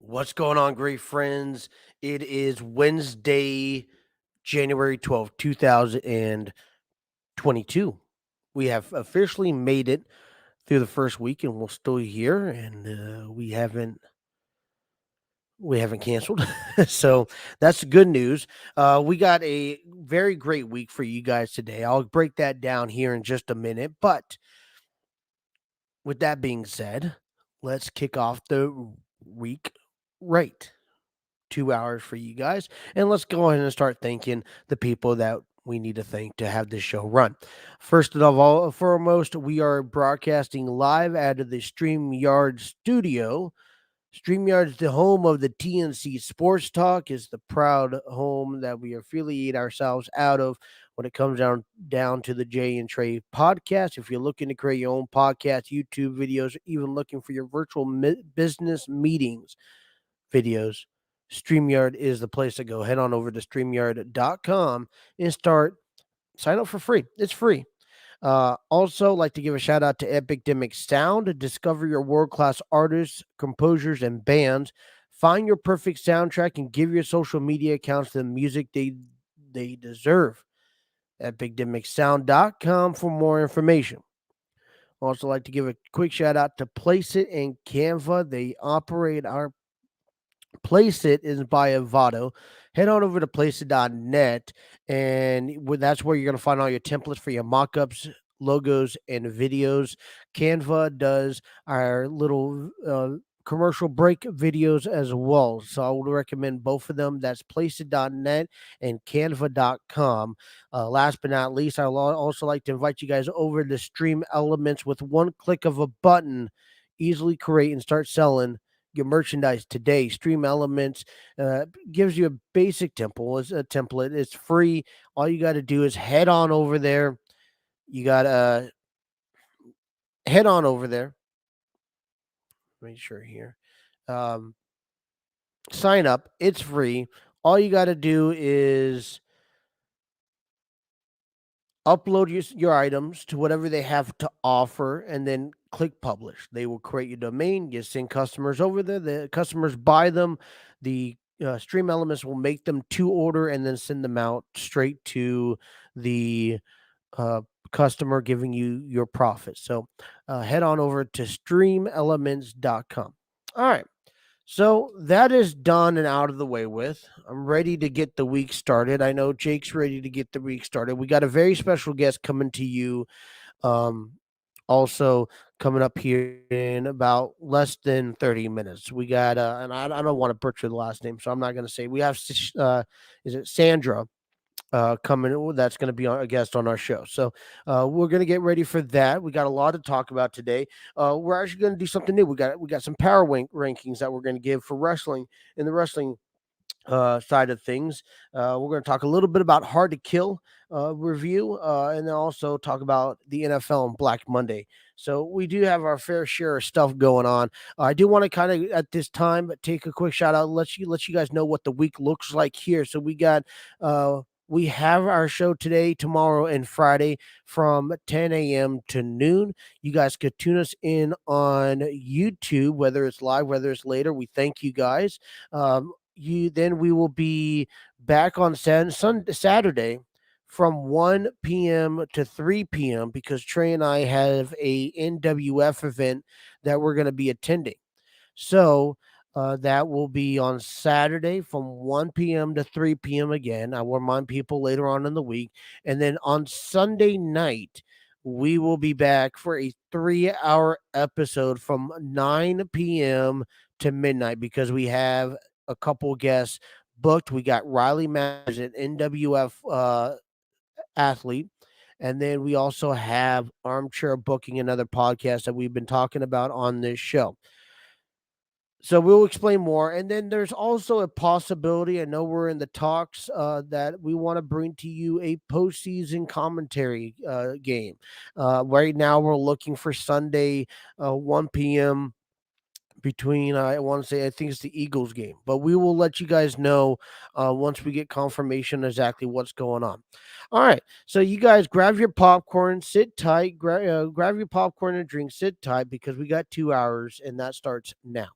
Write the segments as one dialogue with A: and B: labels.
A: What's going on, great friends? It is Wednesday, January 12th, 2022. We have officially made it through the first week and we're still here and we haven't canceled. So that's good news. We got a very great week for you guys today. I'll break that down here in just a minute, but with that being said, let's kick off the week right. 2 hours for you guys. And let's go ahead and start thanking the people that we need to thank to have this show run. First of all, foremost, we are broadcasting live out of the StreamYard studio. StreamYard is the home of the TNC Sports Talk, is the proud home that we affiliate ourselves out of when it comes down to the Jay and Trey podcast. If you're looking to create your own podcast, YouTube videos, even looking for your virtual business meetings, videos, StreamYard is the place to go. Head on over to StreamYard.com and sign up for free. It's free. Also, like to give a shout out to Epidemic Sound to discover your world-class artists, composers, and bands. Find your perfect soundtrack and give your social media accounts the music they deserve. Epidemicsound.com for more information. Also, like to give a quick shout out to Place It and Canva. They operate our Place It is by Avado. Head on over to placeit.net, and that's where you're going to find all your templates for your mock-ups, logos, and videos. Canva does our little commercial break videos as well. So I would recommend both of them. That's placeit.net and canva.com. Last but not least, I would also like to invite you guys over to Stream Elements. With one click of a button, easily create and start selling your merchandise today. Stream Elements gives you a basic template. It's free. All you got to do is head on over there. You got to head on over there. Make sure here. Sign up. It's free. All you got to do is upload your items to whatever they have to offer and then click publish. They will create your domain. You send customers over there. The customers buy them. The Stream Elements will make them to order and then send them out straight to the customer, giving you your profit. So head on over to streamelements.com. All right. So that is done and out of the way with. I'm ready to get the week started. I know Jake's ready to get the week started. We got a very special guest coming to you. Also coming up here in about less than 30 minutes. We got, and I don't want to butcher the last name, so I'm not going to say. We have, is it Sandra? Coming, that's going to be a guest on our show. So we're going to get ready for that. We got a lot to talk about today. We're actually going to do something new. We got some power rankings that we're going to give for wrestling in the wrestling side of things. We're going to talk a little bit about Hard to Kill review, and then also talk about the NFL and Black Monday. So we do have our fair share of stuff going on. I do want to kind of at this time take a quick shout out, let you guys know what the week looks like here. So we have our show today, tomorrow, and Friday from 10 a.m. to noon. You guys could tune us in on YouTube, whether it's live, whether it's later. We thank you guys. Then we will be back on Saturday from 1 p.m. to 3 p.m. because Trey and I have a NWF event that we're going to be attending. So that will be on Saturday from 1 p.m. to 3 p.m. again. I will remind people later on in the week. And then on Sunday night, we will be back for a 3-hour episode from 9 p.m. to midnight because we have a couple guests booked. We got Riley Matters, an NWF athlete. And then we also have Armchair Booking, another podcast that we've been talking about on this show. So we'll explain more. And then there's also a possibility, I know we're in the talks, that we want to bring to you a postseason commentary game. Right now we're looking for Sunday, 1 p.m. between, I want to say, I think it's the Eagles game. But we will let you guys know once we get confirmation exactly what's going on. All right. So you guys grab your popcorn, sit tight, grab your popcorn and drink, sit tight because we got 2 hours and that starts now.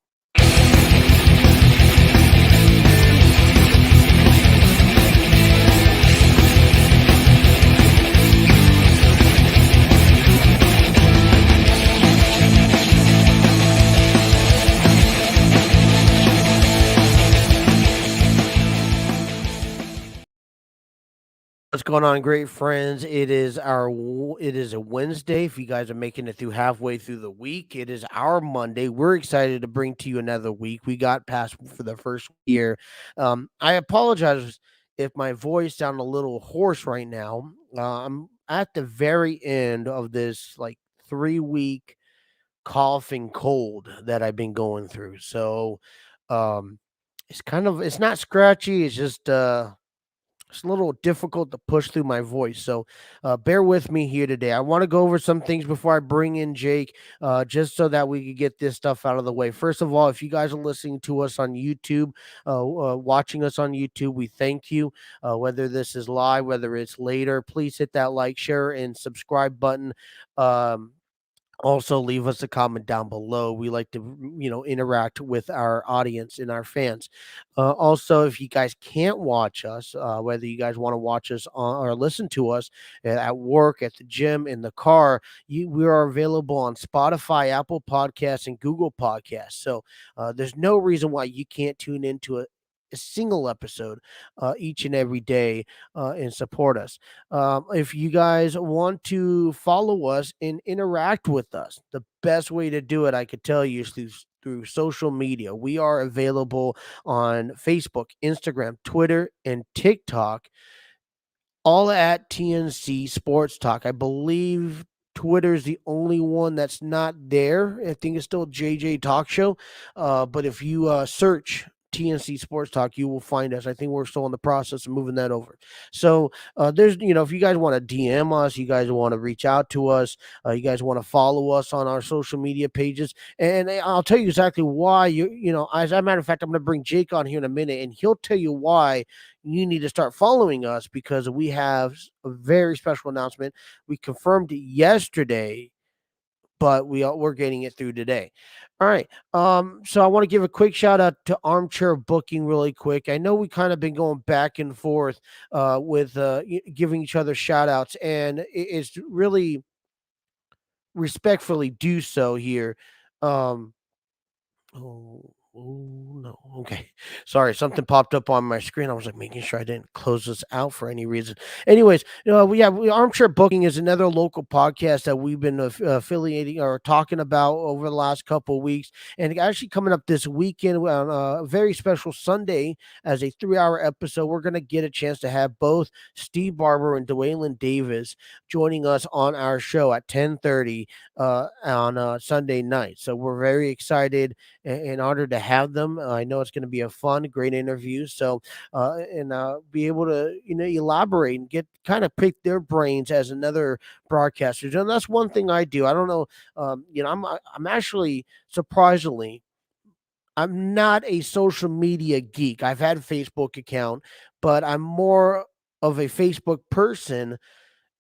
A: going on, great friends? It is a Wednesday. If you guys are making it through halfway through the week, it is our Monday. We're excited to bring to you another week. We got past for the first year. I apologize if my voice sounds a little hoarse right now. I'm at the very end of this like 3 week coughing cold that I've been going through. So, um, it's not scratchy. It's a little difficult to push through my voice. So bear with me here today. I want to go over some things before I bring in Jake, just so that we could get this stuff out of the way. First of all, if you guys are listening to us on YouTube, watching us on YouTube, we thank you. Whether this is live, whether it's later, please hit that like, share, and subscribe button. Um, also leave us a comment down below. We like to interact with our audience and our fans. Also, if you guys can't watch us, whether you guys want to watch us or listen to us at work, at the gym, in the car, we are available on Spotify, Apple Podcasts, and Google Podcasts. So there's no reason why you can't tune into a single episode each and every day and support us. If you guys want to follow us and interact with us, the best way to do it, I could tell you, is through social media. We are available on Facebook, Instagram, Twitter, and TikTok, all at TNC Sports Talk. I believe Twitter is the only one that's not there. I think it's still JJ Talk Show. But if you search TNC Sports Talk, you will find us. I think we're still in the process of moving that over. So there's, if you guys want to DM us, you guys want to reach out to us, you guys want to follow us on our social media pages, and I'll tell you exactly why. As a matter of fact, I'm going to bring Jake on here in a minute, and he'll tell you why you need to start following us, because we have a very special announcement. We confirmed it yesterday, but we're getting it through today. All right. So I want to give a quick shout out to Armchair Booking really quick. I know we kind of been going back and forth with giving each other shout outs, and it's really respectfully do so here. Um, Oh, no. Okay. Sorry, something popped up on my screen. I was like making sure I didn't close this out for any reason. Anyways, Armchair Booking is another local podcast that we've been affiliating or talking about over the last couple of weeks, and actually coming up this weekend on a very special Sunday as a 3-hour episode. We're going to get a chance to have both Steve Barber and Dwaylen Davis joining us on our show at 10:30 on Sunday night. So we're very excited and honored to have them. I know it's going to be a fun, great interview. So, and be able to, elaborate and get kind of pick their brains as another broadcaster. And that's one thing I do. I don't know. I'm actually surprisingly, I'm not a social media geek. I've had a Facebook account, but I'm more of a Facebook person.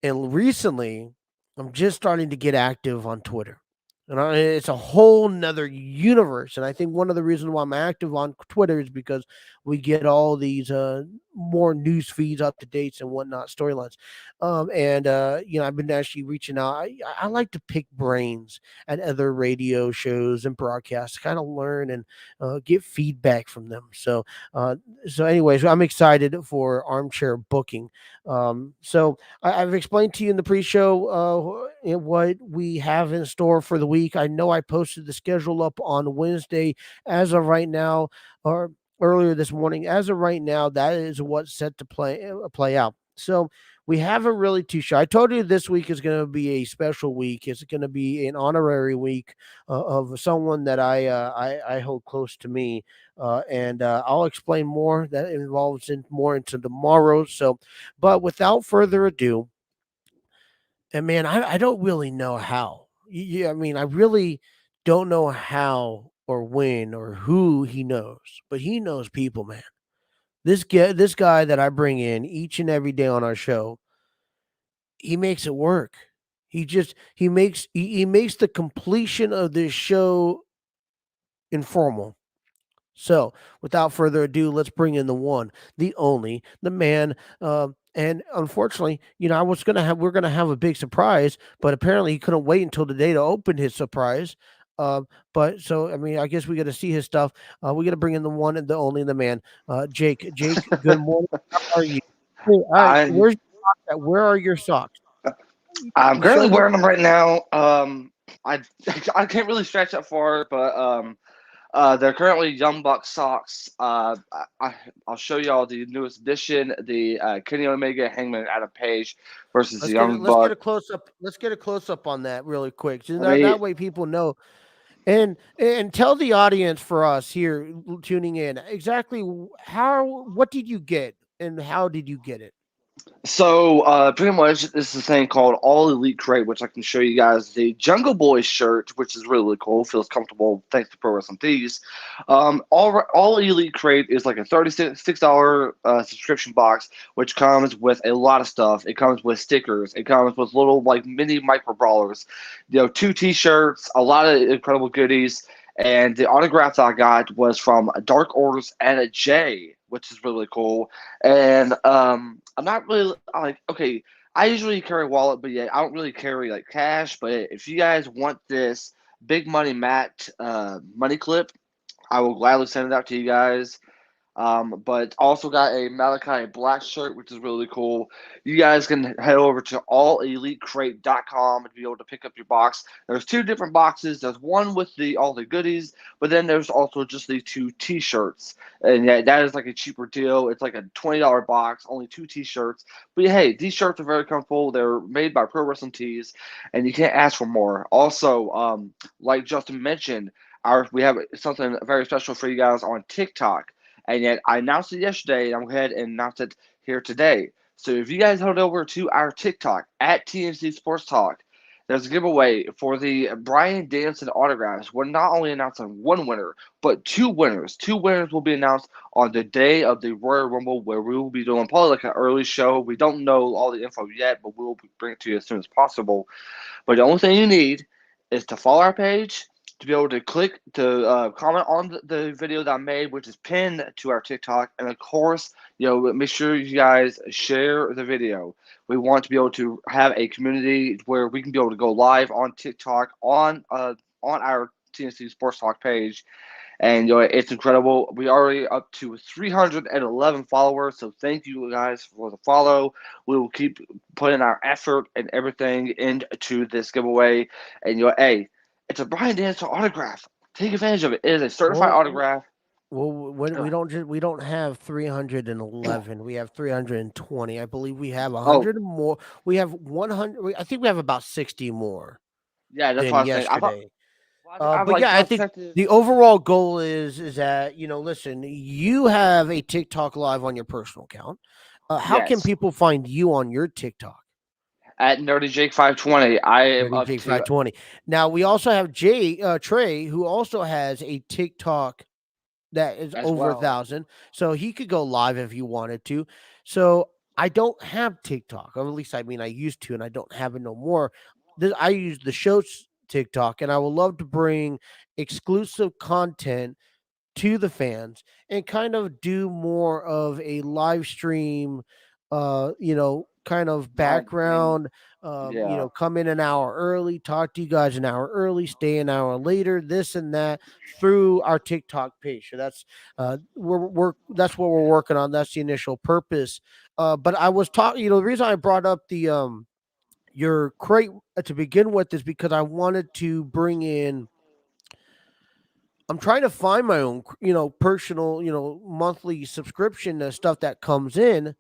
A: And recently, I'm just starting to get active on Twitter. And it's a whole nother universe. And I think one of the reasons why I'm active on Twitter is because we get all these more news feeds, up to dates, and whatnot, storylines. I've been actually reaching out. I like to pick brains at other radio shows and broadcasts, kind of learn and get feedback from them. Anyways, I'm excited for Armchair Booking. I've explained to you in the pre-show what we have in store for the week. I know I posted the schedule up on Wednesday. As of right now, or earlier this morning, as of right now, that is what's set to play out. So we haven't really too sure. I told you this week is going to be a special week. It's going to be an honorary week of someone that I hold close to me, and I'll explain more. That involves more into tomorrow. So, but without further ado, and man, I don't really know how. Yeah, I mean, I really don't know how or when or who he knows, but he knows people, man. This guy that I bring in each and every day on our show, he makes it work. He makes the completion of this show informal. So, without further ado, let's bring in the one, the only, the man. And unfortunately, we're gonna have a big surprise, but apparently he couldn't wait until the day to open his surprise. But so I mean, I guess we got to see his stuff. We got to bring in the one and the only, the man, Jake. Jake, good morning. How are you? Hey, all right,
B: I
A: where's your Where are your socks?
B: I'm
A: You show
B: currently
A: them.
B: wearing them right now. I I can't really stretch that far, but they're currently Young Buck socks. I'll show y'all the newest edition, the Kenny Omega Hangman Adam Page versus the Young
A: Let's get
B: Buck.
A: a close up. Let's get a close up on that really quick. So
B: I mean,
A: that way people know. And tell the audience for us here tuning in exactly how what did you get and how did you get it?
B: so pretty much this is a thing called All Elite Crate, which I can show you guys the Jungle Boy shirt, which is really cool, feels comfortable thanks to Pro Wrestling Tees. All Elite Crate is like a $36 subscription box, which comes with a lot of stuff. It comes with stickers, it comes with little like mini micro brawlers, two T-shirts, a lot of incredible goodies. And the autograph that I got was from Dark Order's Anna J, which is really cool. And I'm not really like okay. I usually carry a wallet, but yeah, I don't really carry like cash. But if you guys want this big money Matt money clip, I will gladly send it out to you guys. But also got a Malachi black shirt, which is really cool. You guys can head over to allelitecrate.com and be able to pick up your box. There's two different boxes. There's one with the all the goodies, but then there's also just the two T-shirts, and yeah, that is like a cheaper deal. It's like a $20 box, only two T-shirts. But hey, these shirts are very comfortable. They're made by Pro Wrestling Tees, and you can't ask for more. Also, like Justin mentioned, we have something very special for you guys on TikTok. And yet I announced it yesterday, and I'm going to go ahead and announce it here today. So if you guys head over to our TikTok at TNC Sports Talk, there's a giveaway for the Brian Danielson autographs. We're not only announcing one winner, but two winners. Two winners will be announced on the day of the Royal Rumble, where we will be doing probably like an early show. We don't know all the info yet, but we'll bring it to you as soon as possible. But the only thing you need is to follow our page, to be able to click to comment on the video that I made, which is pinned to our TikTok, and of course, make sure you guys share the video. We want to be able to have a community where we can be able to go live on TikTok on our TNC Sports Talk page, and it's incredible. We already up to 311 followers, so thank you guys for the follow. We will keep putting our effort and everything into this giveaway. And hey, it's a Brian Danielson autograph. Take advantage of it. It is a certified
A: Well,
B: autograph.
A: when we don't have 311, we have 320. I believe we have
B: Oh,
A: 100 more. We have 100. I think we have about 60 more
B: yeah, that's what I
A: than
B: was saying. I thought
A: yesterday.
B: I
A: But
B: like
A: yeah, I
B: I
A: think
B: checked it.
A: the overall goal is that listen, you have a TikTok live on your personal account. How can
B: Yes,
A: people find you on your TikTok?
B: at Nerdy Jake 520, I am
A: Dirty
B: up
A: Jake
B: to
A: 520. Now we also have Trey, who also has a TikTok that is
B: as
A: over a
B: well.
A: thousand. So he could go live if he wanted to. So I don't have TikTok, or at least I mean I used to, and I don't have it no more. I use the show's TikTok, and I would love to bring exclusive content to the fans and kind of do more of a live stream kind of
B: Behind the scenes.
A: background,
B: Yeah.
A: come in an hour early, talk to you guys an hour early, stay an hour later, this and that through our TikTok page. So that's that's what we're working on. That's the initial purpose. But I was talking, the reason I brought up the your crate to begin with is because I wanted to bring in. I'm trying to find my own, personal, monthly subscription to stuff that comes in, and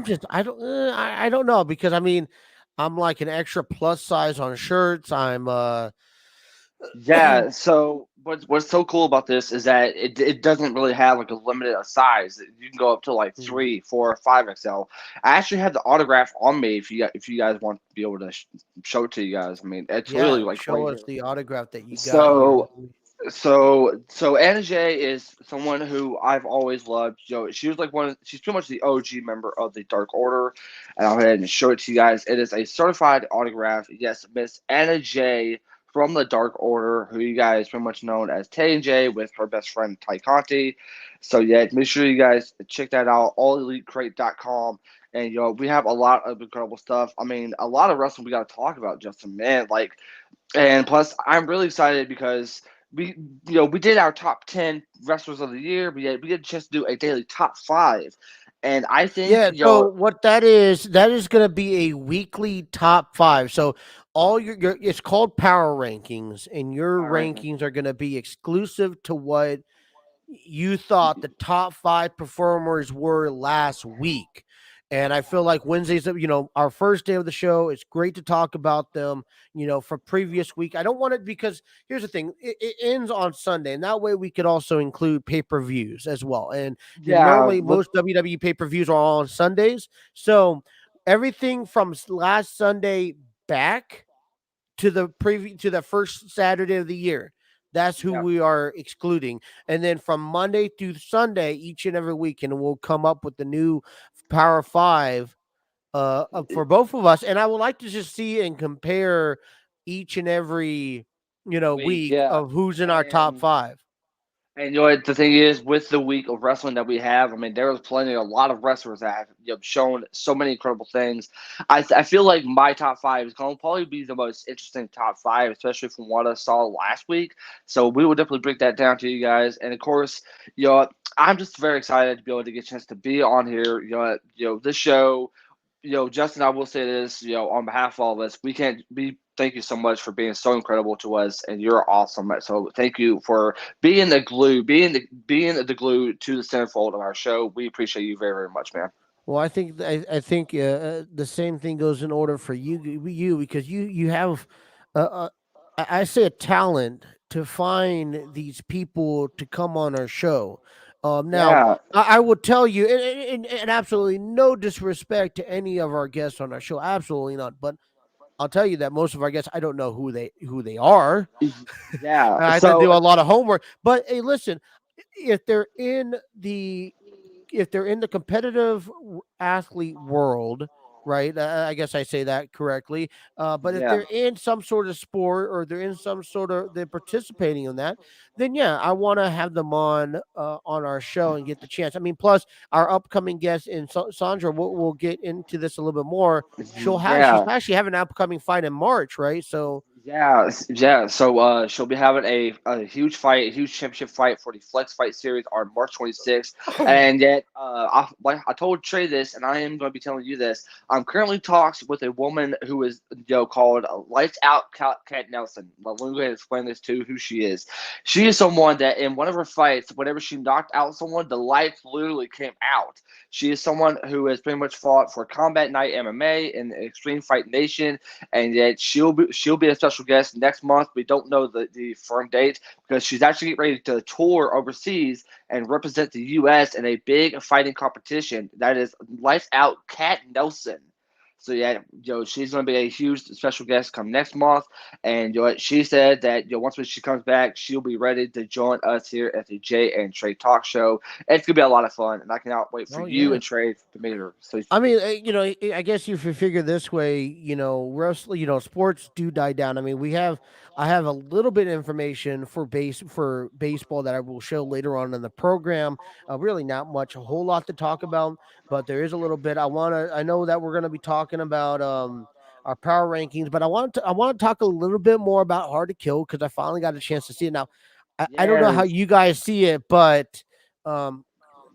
B: Yeah.
A: I don't know because I mean, I'm like an extra plus size on shirts. I'm
B: Yeah, so what's so cool about this is that it doesn't really have like a limited size. You can go up to like
A: Mhm.
B: 3, 4, 5 XL. I actually have the autograph on me if you guys want to be able to show it to you guys. I mean, it's really
A: Yeah,
B: like
A: show
B: right
A: us
B: here.
A: the autograph that you got here.
B: So so Anna Jay is someone who I've always loved. She was like she's pretty much the OG member of the Dark Order, and I'll go ahead and show it to you guys. It is a certified autograph. Yes, Miss Anna Jay from the Dark Order, who you guys pretty much known as Tay and Jay with her best friend Ty Conti. So yeah, make sure you guys check that out, allelitecrate.com. And we have a lot of incredible stuff. I mean, a lot of wrestling we got to talk about, Justin. Man, like, and plus, I'm really excited because we, we did our top 10 wrestlers of the year. We did just do a daily top five, And I think
A: Yeah, so what that is going to be a weekly top 5. So all your it's called power rankings, and your
B: power ranking.
A: rankings are going to be exclusive to what you thought the top 5 performers were last week. And I feel like Wednesdays, our first day of the show, it's great to talk about them, for previous week. I don't want it because here's the thing, it ends on Sunday, and that way we could also include pay-per-views as well. And
B: Yeah,
A: normally
B: look,
A: most WWE pay-per-views are all on Sundays. So everything from last Sunday back to the first Saturday of the year. That's who
B: yeah.
A: we are excluding. And then from Monday through Sunday, each and every week, and we'll come up with the new Power Five for both of us. And I would like to just see and compare each and every
B: Week,
A: week
B: yeah.
A: of who's in our top
B: And
A: five.
B: And you know what the thing is with the week of wrestling that we have, I mean, there was a lot of wrestlers that have shown so many incredible things. I feel like my top five is going to probably be the most interesting top five, especially from what I saw last week. So we will definitely break that down to you guys. And of course, I'm just very excited to be able to get a chance to be on here. This show, Justin, I will say this, on behalf of all of us, we thank you so much for being so incredible to us, and you're awesome. So thank you for being the glue, being the glue to the centerfold of our show. We appreciate you very, very much, man.
A: Well, I think the same thing goes in order for you because you have I say a talent to find these people to come on our show. Now
B: Yeah.
A: I will tell you, and absolutely no disrespect to any of our guests on our show, absolutely not. But I'll tell you that most of our guests, I don't know who they are.
B: Yeah.
A: I have to
B: So
A: do a lot of homework. But hey, listen, if they're in the if they're in the competitive athlete world, right? I guess I say that correctly. But if
B: yeah.
A: they're in some sort of sport or they're in some sort of they're participating in that, then yeah, I want to have them on our show and get the chance. I mean, plus our upcoming guest in Sandra, we'll get into this a little bit more. She's
B: Yeah.
A: actually having an upcoming fight in March, right? So
B: Yeah, yeah. So she'll be having a huge fight, a huge championship fight for the Flex Fight Series on March 26th. And yet, like I told Trey this, and I am going to be telling you this. I'm currently talks with a woman who is called Lights Out Cat Nelson. Well, let me go ahead and explain this to who she is. She is someone that in one of her fights, whenever she knocked out someone, the lights literally came out. She is someone who has pretty much fought for Combat Night MMA and Extreme Fight Nation, and yet she'll be a special guest next month. We don't know the firm date because she's actually getting ready to tour overseas and represent the U.S. in a big fighting competition that is Lights Out Cat Nelson. So yeah, she's going to be a huge special guest come next month, and she said that once when she comes back, she'll be ready to join us here at the Jay and Trey Talk Show. It's gonna be a lot of fun, and I cannot wait for
A: oh
B: you
A: yeah.
B: and Trey to meet her. So
A: I mean, I guess if you figure this way, wrestling, sports do die down. I mean, I have a little bit of information for baseball that I will show later on in the program. Really, not much, a whole lot to talk about, but there is a little bit. I know that we're going to be talking about our power rankings, but I want to talk a little bit more about Hard to Kill because I finally got a chance to see it. Now, I don't know how
B: yes,
A: you guys see it, but um,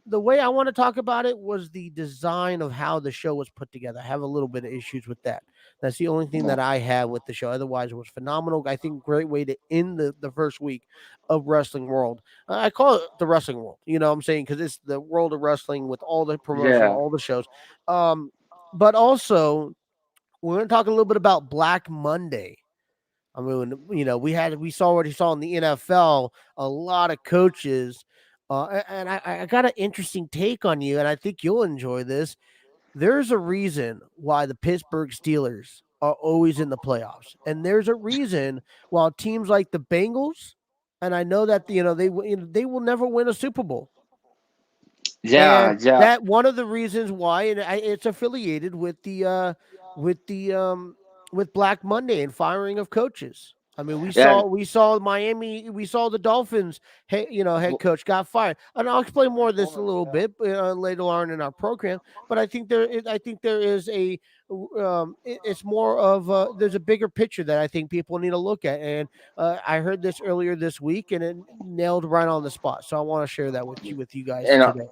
A: the way I want to talk about it was the design of how the show was put together. I have a little bit of issues with that. That's the only thing that I have with the show. Otherwise, it was phenomenal. I think great way to end the first week of Wrestling World. I call it the Wrestling World. You know what I'm saying? Because it's the world of wrestling with all the promotion,
B: yeah,
A: all the shows. Um, but also, we're going to talk a little bit about Black Monday. I mean, we already saw in the NFL a lot of coaches, and I got an interesting take on you, and I think you'll enjoy this. There's a reason why the Pittsburgh Steelers are always in the playoffs, and there's a reason why teams like the Bengals, and I know that they will never win a Super Bowl.
B: yeah,
A: And
B: yeah,
A: that one of the reasons why, and it's affiliated with the with Black Monday and firing of coaches. I mean,
B: yeah.
A: we saw Miami, we saw the Dolphins, head coach got fired, and I'll explain more of this a little bit later on in our program. But I think there is it's more of there's a bigger picture that I think people need to look at, and I heard this earlier this week, and it nailed right on the spot. So I want to share that with you guys
B: And
A: today.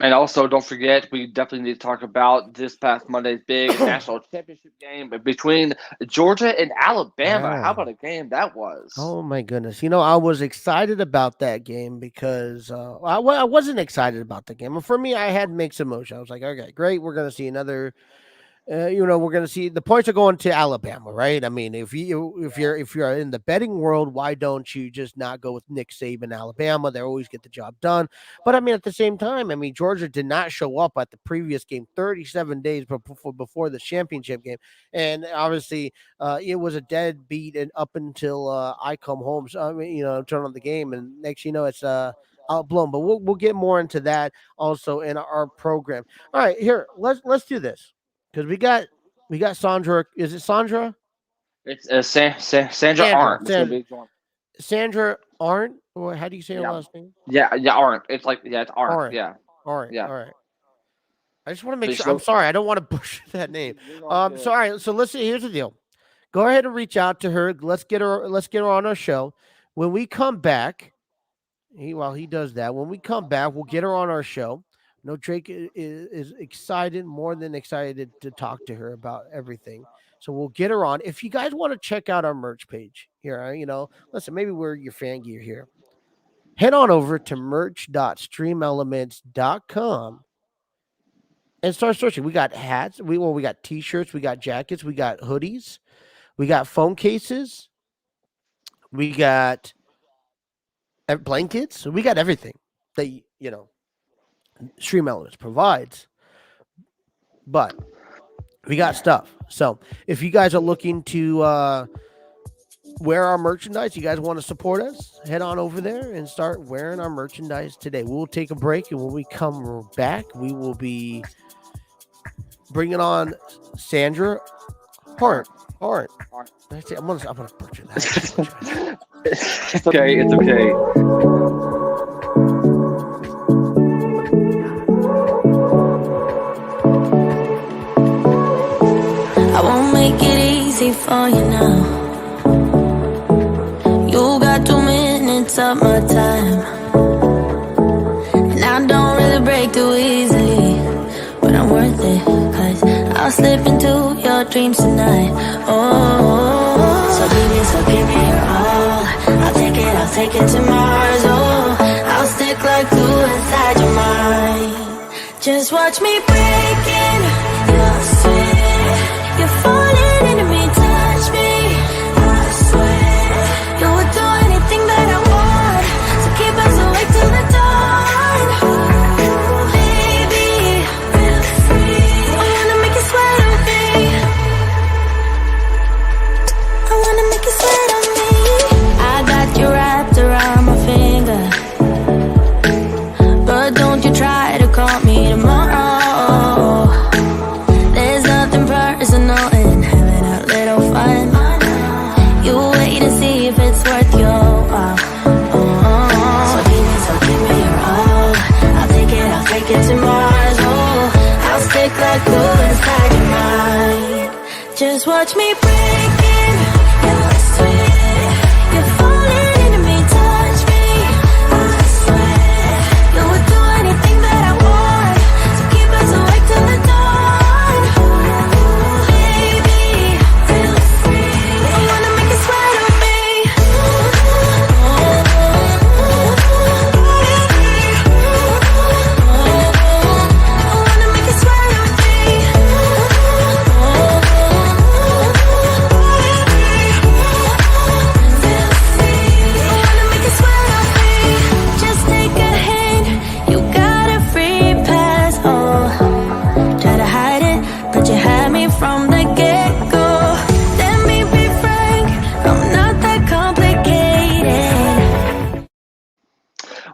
B: And also, don't forget, we definitely need to talk about this past Monday's big national championship game between Georgia and Alabama. How
A: Yeah.
B: about a game that was?
A: Oh my goodness. I was excited about that game because I wasn't excited about the game. For me, I had mixed emotions. I was like, okay, great. We're going to see another we're going to see the points are going to Alabama, right? I mean, if you're in the betting world, why don't you just not go with Nick Saban, Alabama? They always get the job done. But I mean, at the same time, I mean, Georgia did not show up at the previous game 37 days before the championship game, and obviously, it was a dead beat and up until I come home. So I mean, turn on the game, and next it's outblown. But we'll get more into that also in our program. All right, here let's do this because we got Sandra. Is it Sandra?
B: It's Sandra
A: Sandra.
B: Arndt. It's going to
A: Sandra.
B: be joined.
A: Sandra Aren't. Or how do you say her
B: Yeah,
A: last name?
B: yeah, Arndt. It's like, yeah, it's Arndt.
A: Aren't.
B: Yeah,
A: Aren't.
B: yeah.
A: All right. I just want to make
B: So
A: sure. I'm sorry. I don't want to butcher that name. Sorry. So listen. Here's the deal. Go ahead and reach out to her. Let's get her. Let's get her on our show. When we come back, while he does that, when we come back, we'll get her on our show. No, Drake is excited, more than excited to talk to her about everything. So we'll get her on. If you guys want to check out our merch page here, listen, maybe we're your fan gear here. Head on over to merch.streamelements.com and start searching. We got hats, we got t-shirts, we got jackets, we got hoodies, we got phone cases, we got blankets, we got everything that Stream Elements provides. But we got stuff. So if you guys are looking to wear our merchandise, you guys want to support us, head on over there and start wearing our merchandise today. We'll take a break, and when we come back, we will be bringing on Sandra Hart.
B: Arndt.
A: I'm gonna butcher that.
B: It's okay. It's okay.
C: I won't make it easy for you now. You got 2 minutes of my time, and I don't really break too easily, but I'm worth it, 'cause I'll slip into your dreams tonight. Oh, so give me your all. I'll take it to Mars. Oh, I'll stick like glue inside your mind. Just watch me breaking your sweat. You're falling into me, touch me. I swear you would do anything that I want, so keep us awake till the dawn. Baby, feel free. I wanna make you sweat on me. I wanna make you sweat on me. I got you wrapped around my finger, but don't you try to call me tomorrow. There's nothing personal in having a little fun. You wait and see if it's worth your while. So give me your all. I'll take it to Mars. Oh, I'll stick like glue inside your mind. Just watch me breaking your sweat. You're falling into me, touch me. I swear you would do anything that I want, so keep us awake till the dawn. Baby, feel free. I wanna make you sweat on me. I wanna make you sweat on me. Feel free. I wanna make you sweat on me. Just take a hint, you got a free pass. Oh, try to hide it, but you had me from the get-go. Let me be frank, I'm not that complicated.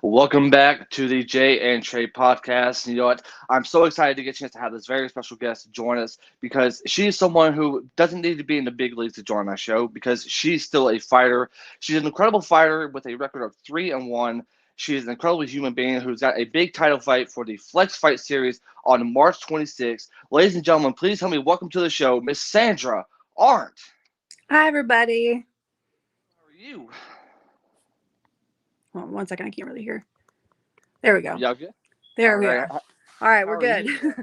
B: Welcome back to the Jay and Trey podcast. You know what? I'm so excited to get a chance to have this very special guest join us, because she is someone who doesn't need to be in the big leagues to join my show, because she's still a fighter. She's an incredible fighter with a record of 3-1. She is an incredible human being who's got a big title fight for the Flex Fight Series on March 26th. Ladies and gentlemen, please help me welcome to the show, Miss Sandra Ahrendt.
D: Hi, everybody.
B: How are you?
D: Hold on 1 second. I can't really hear. There we go.
B: Y'all good?
D: There we
B: All
D: are.
B: right.
D: All right,
B: How
D: we're
B: are
D: good.
B: you?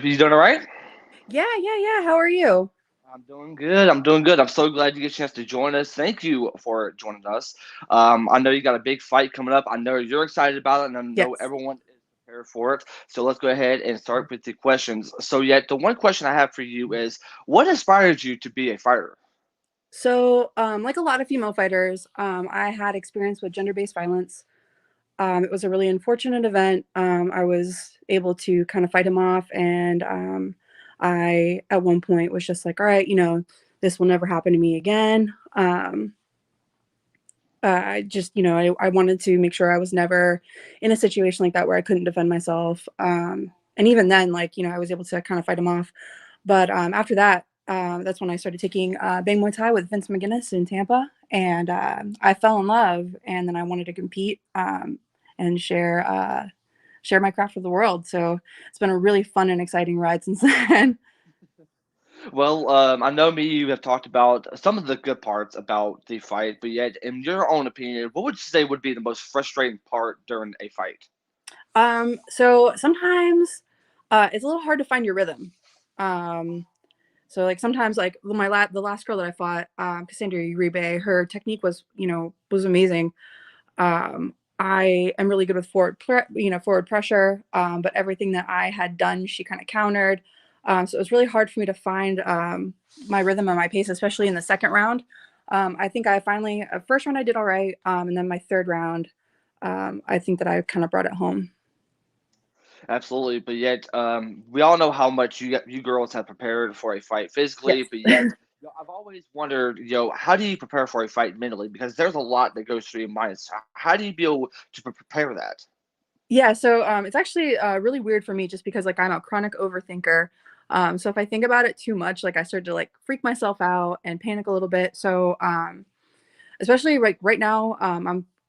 B: You doing all right?
D: Yeah. How are you?
B: I'm doing good. I'm doing good. I'm so glad you get a chance to join us. Thank you for joining us. I know you got a big fight coming up. I know you're excited about it, and I know
D: Yes.
B: everyone is prepared for it. So let's go ahead and start with the questions. So, the one question I have for you is, what inspired you to be a fighter?
D: So, like a lot of female fighters, I had experience with gender-based violence. It was a really unfortunate event. I was able to kind of fight him off, and I, at one point, was just like, all right, this will never happen to me again. I just, I wanted to make sure I was never in a situation like that where I couldn't defend myself. And even then, like, I was able to kind of fight him off. But after that, that's when I started taking Bang Muay Thai with Vince McGinnis in Tampa. And I fell in love. And then I wanted to compete and share my craft with the world. So it's been a really fun and exciting ride since then.
B: Well, I know me, you have talked about some of the good parts about the fight, but yet, in your own opinion, what would you say would be the most frustrating part during a fight?
D: So sometimes it's a little hard to find your rhythm. Um, So like sometimes like the last girl that I fought, Cassandra Uribe, her technique was amazing. I am really good with forward pressure, but everything that I had done, she kind of countered. So it was really hard for me to find my rhythm and my pace, especially in the second round. I think I finally, first round I did all right, and then my third round, I think that I kind of brought it home.
B: Absolutely, but yet we all know how much you girls have prepared for a fight physically,
D: Yes.
B: but yet I've always wondered, how do you prepare for a fight mentally? Because there's a lot that goes through your mind. So how do you be able to prepare that?
D: Yeah, so it's actually really weird for me just because like I'm a chronic overthinker. So if I think about it too much, like I start to like freak myself out and panic a little bit. So especially right now,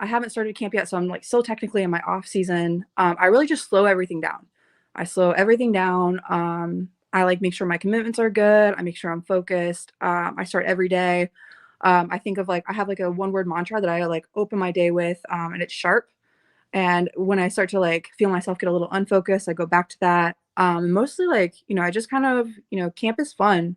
D: I haven't started camp yet, so I'm like still technically in my off season. I really just slow everything down. I slow everything down. I like make sure my commitments are good. I make sure I'm focused. I start every day. I think of like I have like a one word mantra that I like open my day with, and it's sharp. And when I start to like feel myself get a little unfocused, I go back to that. Mostly like, I just kind of, camp is fun.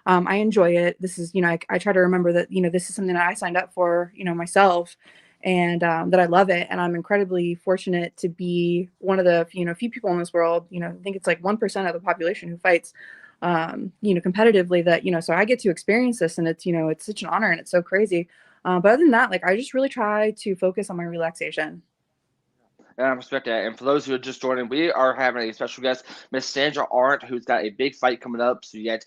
D: I enjoy it. This is, I try to remember that, this is something that I signed up for, myself and that I love it. And I'm incredibly fortunate to be one of the, few people in this world, I think it's like 1% of the population who fights, competitively that, so I get to experience this and it's, it's such an honor and it's so crazy. But other than that, like I just really try to focus on my relaxation.
B: And I respect that. And for those who are just joining, we are having a special guest, Miss Chandra Ahrendt, who's got a big fight coming up. So yet,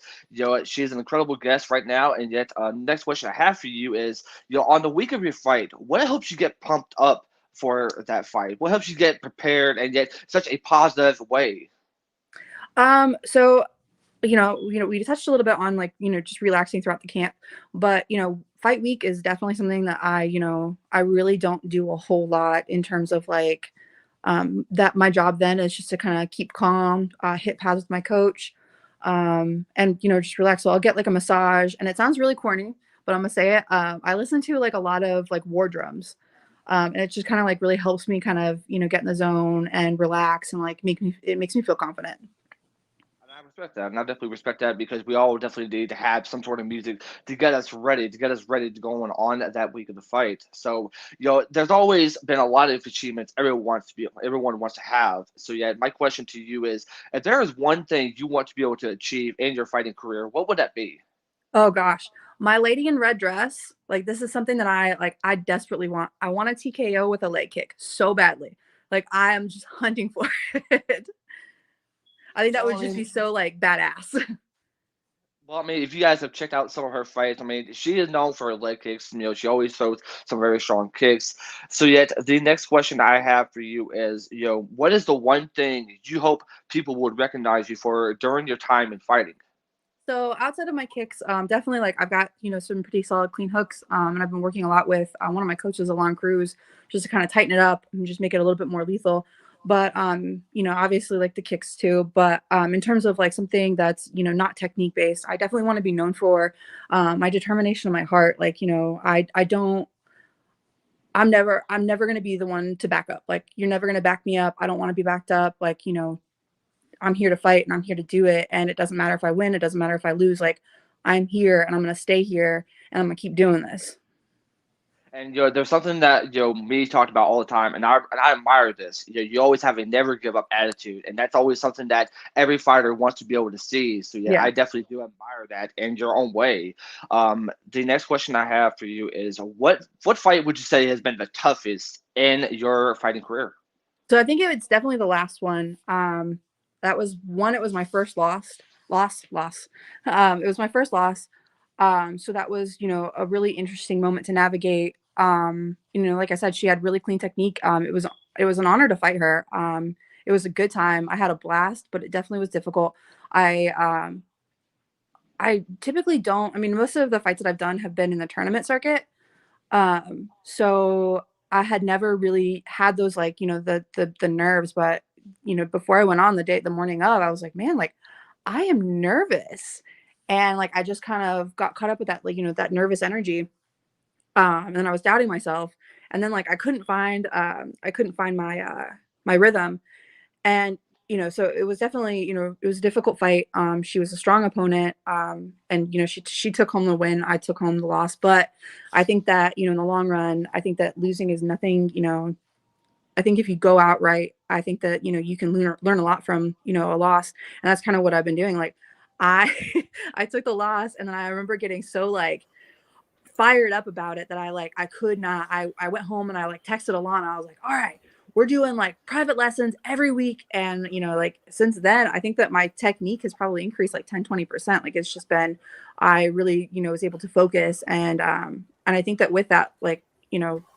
B: she's an incredible guest right now. And yet, next question I have for you is, on the week of your fight, what helps you get pumped up for that fight? What helps you get prepared and yet such a positive way?
D: So we touched a little bit on like, just relaxing throughout the camp, but fight week is definitely something that I really don't do a whole lot in terms of like that my job then is just to kind of keep calm, hit pads with my coach, and just relax. So I'll get like a massage, and it sounds really corny, but I'm gonna say it. I listen to like a lot of like war drums. And it just kind of like really helps me kind of get in the zone and relax and like it makes me feel confident.
B: And I respect that, and I definitely respect that because we all definitely need to have some sort of music to get us ready to go on that week of the fight. So, there's always been a lot of achievements everyone wants to have. So, yeah, my question to you is, if there is one thing you want to be able to achieve in your fighting career, what would that be?
D: Oh gosh, my lady in red dress, like this is something that I desperately want. I want a TKO with a leg kick so badly. Like I am just hunting for it. I think that
B: Well,
D: would
B: I
D: just be
B: mean,
D: so like badass.
B: Well, I mean, if you guys have checked out some of her fights, I mean, she is known for her leg kicks. She always throws some very strong kicks. So, yet the next question I have for you is, what is the one thing you hope people would recognize you for during your time in fighting?
D: So outside of my kicks, definitely like I've got some pretty solid clean hooks, and I've been working a lot with one of my coaches, Alon Cruz, just to kind of tighten it up and just make it a little bit more lethal. But obviously like the kicks too. But in terms of like something that's not technique based, I definitely want to be known for my determination and my heart. Like I don't I'm never going to be the one to back up. Like, you're never going to back me up. I don't want to be backed up. Like, I'm here to fight and I'm here to do it. And it doesn't matter if I win. It doesn't matter if I lose. Like, I'm here and I'm going to stay here and I'm going to keep doing this.
B: And there's something that me talked about all the time, and I admire this. You always have a never give up attitude, and that's always something that every fighter wants to be able to see. So yeah,
D: Yeah.
B: I definitely do admire that in your own way. The next question I have for you is, what fight would you say has been the toughest in your fighting career?
D: So I think it's definitely the last one. That was one. It was my first loss. It was my first loss. So that was, a really interesting moment to navigate. Like I said, she had really clean technique. It was an honor to fight her. It was a good time. I had a blast, but it definitely was difficult. I typically don't. I mean, most of the fights that I've done have been in the tournament circuit. So I had never really had those, like, the nerves, but before I went on the morning of, I was like, man, like, I am nervous. And like, I just kind of got caught up with that, like, that nervous energy. And then I was doubting myself, and then like, I couldn't find my rhythm. And, so it was definitely, it was a difficult fight. She was a strong opponent. And, she took home the win. I took home the loss. But I think that, in the long run, I think that losing is nothing. I think if you go out right, I think that, you can learn a lot from, a loss. And that's kind of what I've been doing. Like, I, I took the loss, and then I remember getting so like fired up about it that I could not, I went home and I like texted Alana. I was like, all right, we're doing like private lessons every week. And, like, since then, I think that my technique has probably increased like 10-20%. Like, it's just been, I really, was able to focus. And I think that with that, like,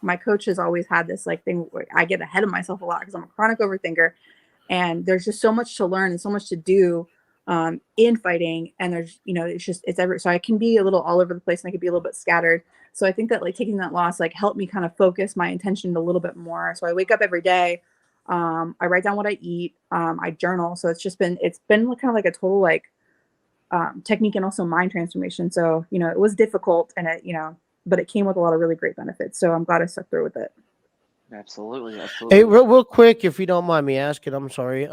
D: my coach has always had this like thing where I get ahead of myself a lot because I'm a chronic overthinker, and there's just so much to learn and so much to do in fighting. And there's, so I can be a little all over the place and I could be a little bit scattered. So I think that like taking that loss, like, helped me kind of focus my attention a little bit more. So I wake up every day. I write down what I eat. I journal. So it's been kind of like a total like technique and also mind transformation. So, it was difficult, and but it came with a lot of really great benefits. So I'm glad I stuck through with it.
B: Absolutely.
A: Hey, real quick, if you don't mind me asking, I'm sorry.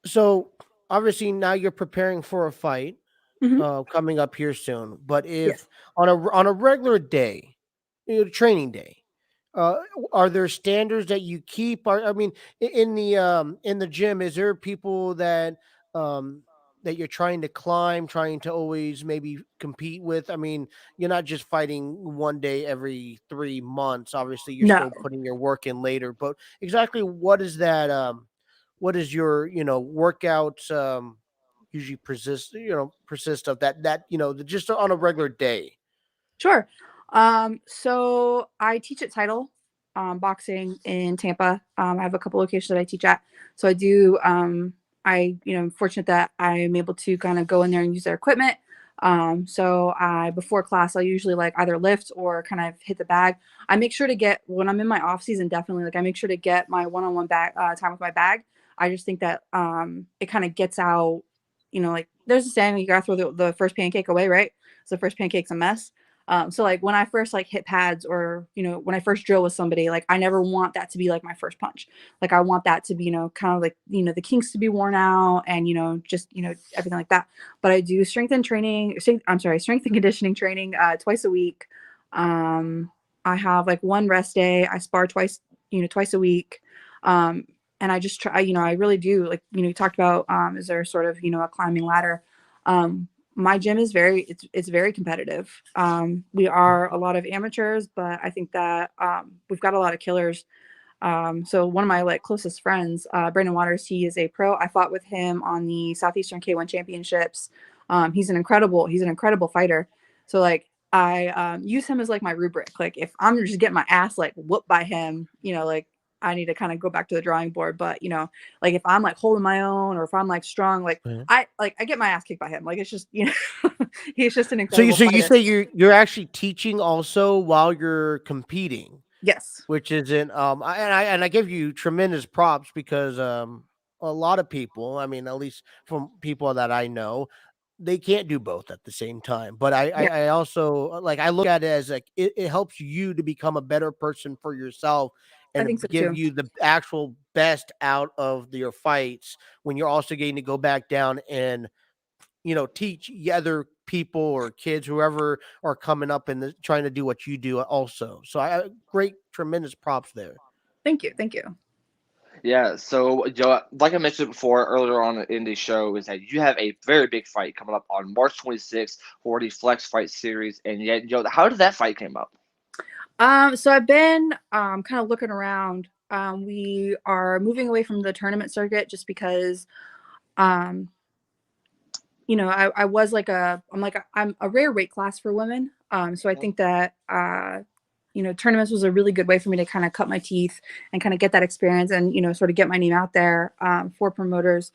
A: So obviously now you're preparing for a fight coming up here soon. But
D: Yes.
A: if on a regular day, training day, uh, are there standards that you keep? I mean, in the gym, is there people um, that you're trying to climb, trying to always maybe compete with? I mean, you're not just fighting one day every 3 months. Obviously, you're
D: No.
A: still putting your work in later. But exactly what is that? What is your workouts usually persist of that just on a regular day?
D: Sure. So I teach at Title Boxing in Tampa. I have a couple locations that I teach at. So I do. I'm fortunate that I'm able to kind of go in there and use their equipment. So before class, I'll usually like either lift or kind of hit the bag. I make sure to get, when I'm in my off season, definitely, like, I make sure to get my one-on-one bag time with my bag. I just think that it kind of gets out. Like, there's a saying, you gotta throw the first pancake away, right? So the first pancake's a mess. So like, when I first like hit pads, or when I first drill with somebody, like, I never want that to be like my first punch. Like, I want that to be, kind of like, the kinks to be worn out, and just everything like that. But I do strength and conditioning training twice a week. I have like one rest day. I spar twice a week. And I just try, I really do, like, you talked about, is there sort of, a climbing ladder? My gym is it's very competitive. We are a lot of amateurs, but I think that we've got a lot of killers. So one of my like closest friends, Brandon Waters, he is a pro. I fought with him on the Southeastern K1 Championships. He's an incredible fighter. So like, I use him as like my rubric. Like, if I'm just getting my ass like whooped by him, like, I need to kind of go back to the drawing board. But like, if I'm like holding my own, or if I'm like strong, like,
A: Yeah.
D: I get my ass kicked by him. Like, it's just he's just an
A: So
D: incredible
A: you
D: fighter.
A: say you're actually teaching also while you're competing,
D: Yes.
A: which isn't and I give you tremendous props because a lot of people, I mean, at least from people that I know, they can't do both at the same time. But
D: Yeah,
A: I also like I look at it as like it helps you to become a better person for yourself
D: I
A: and
D: think so
A: give
D: too.
A: you the actual best out of your fights when you're also getting to go back down and teach other people or kids, whoever are coming up and trying to do what you do also. So great, tremendous props there.
D: Thank you. Thank you.
B: Yeah, so like I mentioned before earlier on in the show, is that you have a very big fight coming up on March 26th for the Flex Fight Series, and yet, how did that fight came up?
D: So I've been kind of looking around. We are moving away from the tournament circuit just because um I was like I'm a rare weight class for women. So I think that tournaments was a really good way for me to kind of cut my teeth and kind of get that experience and sort of get my name out there for promoters.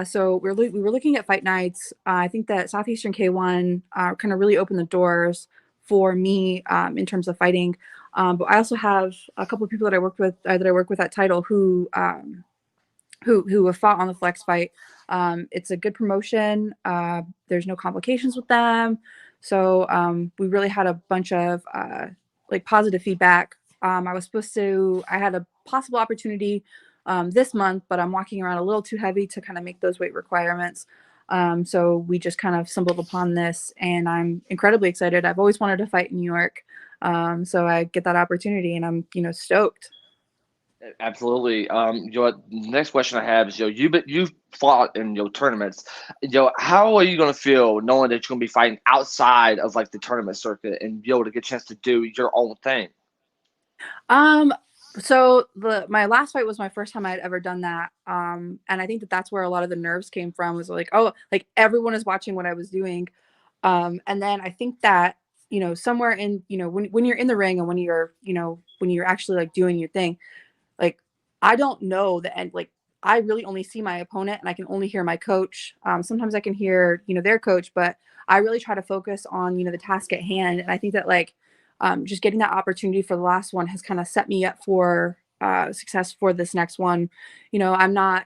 D: So we were looking at fight nights. I think that Southeastern K1 kind of really opened the doors for me in terms of fighting. But I also have a couple of people that I work with at Title who have fought on the Flex Fight. It's a good promotion. There's no complications with them. So we really had a bunch of like positive feedback. I had a possible opportunity this month, but I'm walking around a little too heavy to kind of make those weight requirements. So we just kind of stumbled upon this, and I'm incredibly excited. I've always wanted to fight in New York. So I get that opportunity, and I'm, stoked.
B: Absolutely. The next question I have is, you've fought in tournaments. How are you going to feel knowing that you're going to be fighting outside of like the tournament circuit and be able to get a chance to do your own thing?
D: So my last fight was my first time I'd ever done that. And I think that that's where a lot of the nerves came from, was like, oh, like everyone is watching what I was doing. And then I think that, somewhere in, when you're in the ring and when you're actually like doing your thing, like, I don't know the end. Like, I really only see my opponent and I can only hear my coach. Sometimes I can hear, their coach, but I really try to focus on, the task at hand. And I think that like, just getting that opportunity for the last one has kind of set me up for success for this next one. I'm not,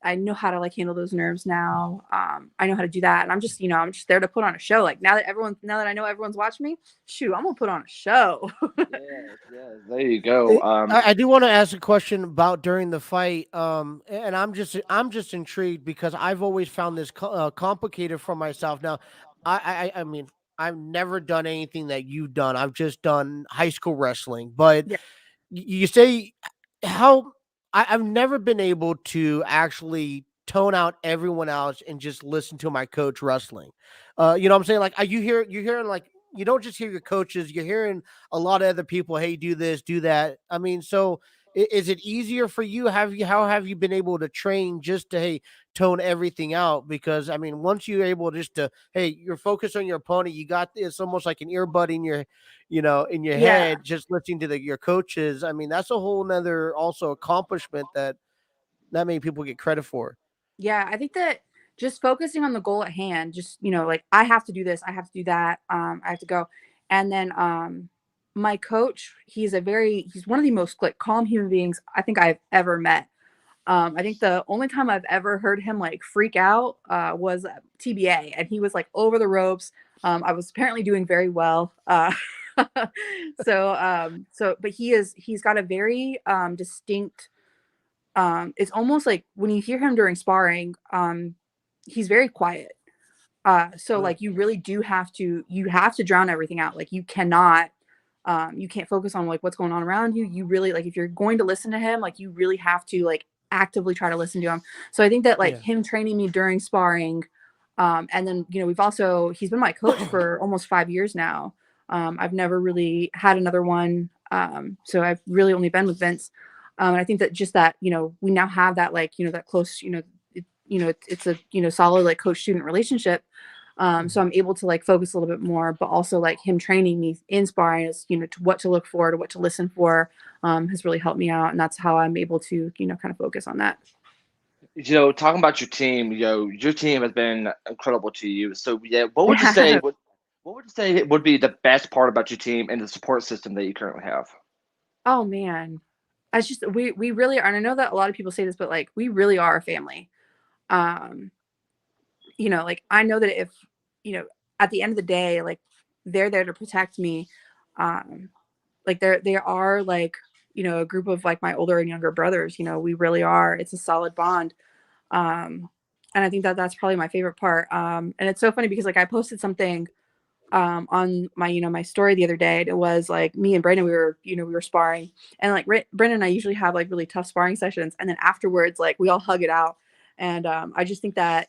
D: I know how to like handle those nerves now. I know how to do that. And I'm just there to put on a show. Like now that I know everyone's watching me, shoot, I'm gonna put on a show.
B: Yes, there you go.
A: I do want to ask a question about during the fight, and I'm just intrigued because I've always found this complicated for myself. Now, I mean, I've never done anything that you've done. I've just done high school wrestling, but
D: Yeah.
A: you say how I've never been able to actually tone out everyone else and just listen to my coach wrestling. You know what I'm saying? Like you're hearing like you don't just hear your coaches, you're hearing a lot of other people, hey, do this, do that. I mean, so is it easier for you? How have you been able to train just to hey tone everything out? Because I mean, once you're able just to hey, you're focused on your opponent, you got it's almost like an earbud in your in your
D: Yeah.
A: head, just listening to your coaches. I mean, that's a whole nother also accomplishment that not many people get credit for.
D: Yeah, I think that just focusing on the goal at hand, just, like I have to do this, I have to do that, I have to go. And then my coach, he's one of the most like calm human beings I think I've ever met. I think the only time I've ever heard him like freak out was at TBA, and he was like over the ropes. I was apparently doing very well. But he's got a very distinct it's almost like when you hear him during sparring, he's very quiet. So
A: Right.
D: like you really do you have to drown everything out. Like you cannot you can't focus on like what's going on around you. You really like if you're going to listen to him, like you really have to like actively try to listen to him. So I think that like
A: Yeah.
D: him training me during sparring, and then he's been my coach for almost 5 years now. I've never really had another one. So I've really only been with Vince. And I think that just that, we now have that like, that close, it's a, solid like coach student relationship. So I'm able to like focus a little bit more, but also like him training me in sparring is, to what to look for, to what to listen for, has really helped me out. And that's how I'm able to, kind of focus on that.
B: Talking about your team, your team has been incredible to you. So yeah, what would you say? What would you say would be the best part about your team and the support system that you currently have?
D: Oh man. It's just, we really are. And I know that a lot of people say this, but like, we really are a family. Um, like I know that if, at the end of the day, like they're there to protect me. Like they are like, a group of like my older and younger brothers, we really are. It's a solid bond. And I think that that's probably my favorite part. And it's so funny because like I posted something on my my story the other day. It was like me and Brandon, we were sparring, and like Brandon and I usually have like really tough sparring sessions, and then afterwards like we all hug it out. And I just think that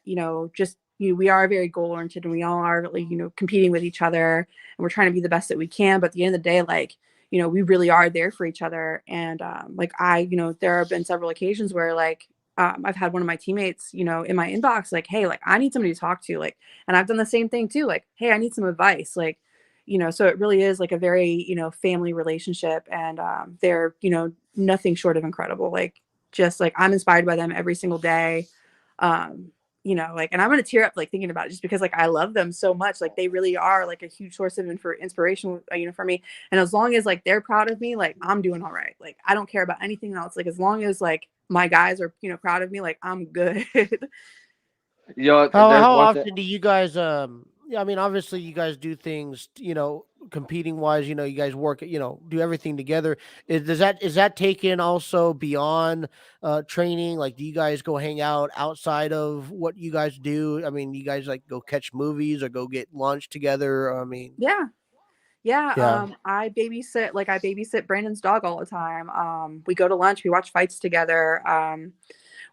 D: just we are very goal oriented, and we all are really competing with each other, and we're trying to be the best that we can. But at the end of the day, like we really are there for each other. And like there have been several occasions where like I've had one of my teammates, in my inbox, like, hey, like I need somebody to talk to, like, and I've done the same thing too. Like, hey, I need some advice. Like, so it really is like a very, family relationship, and they're, nothing short of incredible. Like, just like I'm inspired by them every single day. Like, and I'm going to tear up, like thinking about it, just because like I love them so much. Like they really are like a huge source of inspiration, for me. And as long as like they're proud of me, like I'm doing all right. Like I don't care about anything else. Like as long as like my guys are, proud of me, like I'm good.
B: There's
A: How
B: one thing.
A: often do you guys yeah, I mean obviously you guys do things, competing wise, you guys work, do everything together. Is that taken also beyond training? Like do you guys go hang out outside of what you guys do? I mean, you guys like go catch movies or go get lunch together? I mean,
D: Yeah. Yeah.
A: yeah.
D: I babysit Brandon's dog all the time. We go to lunch, we watch fights together.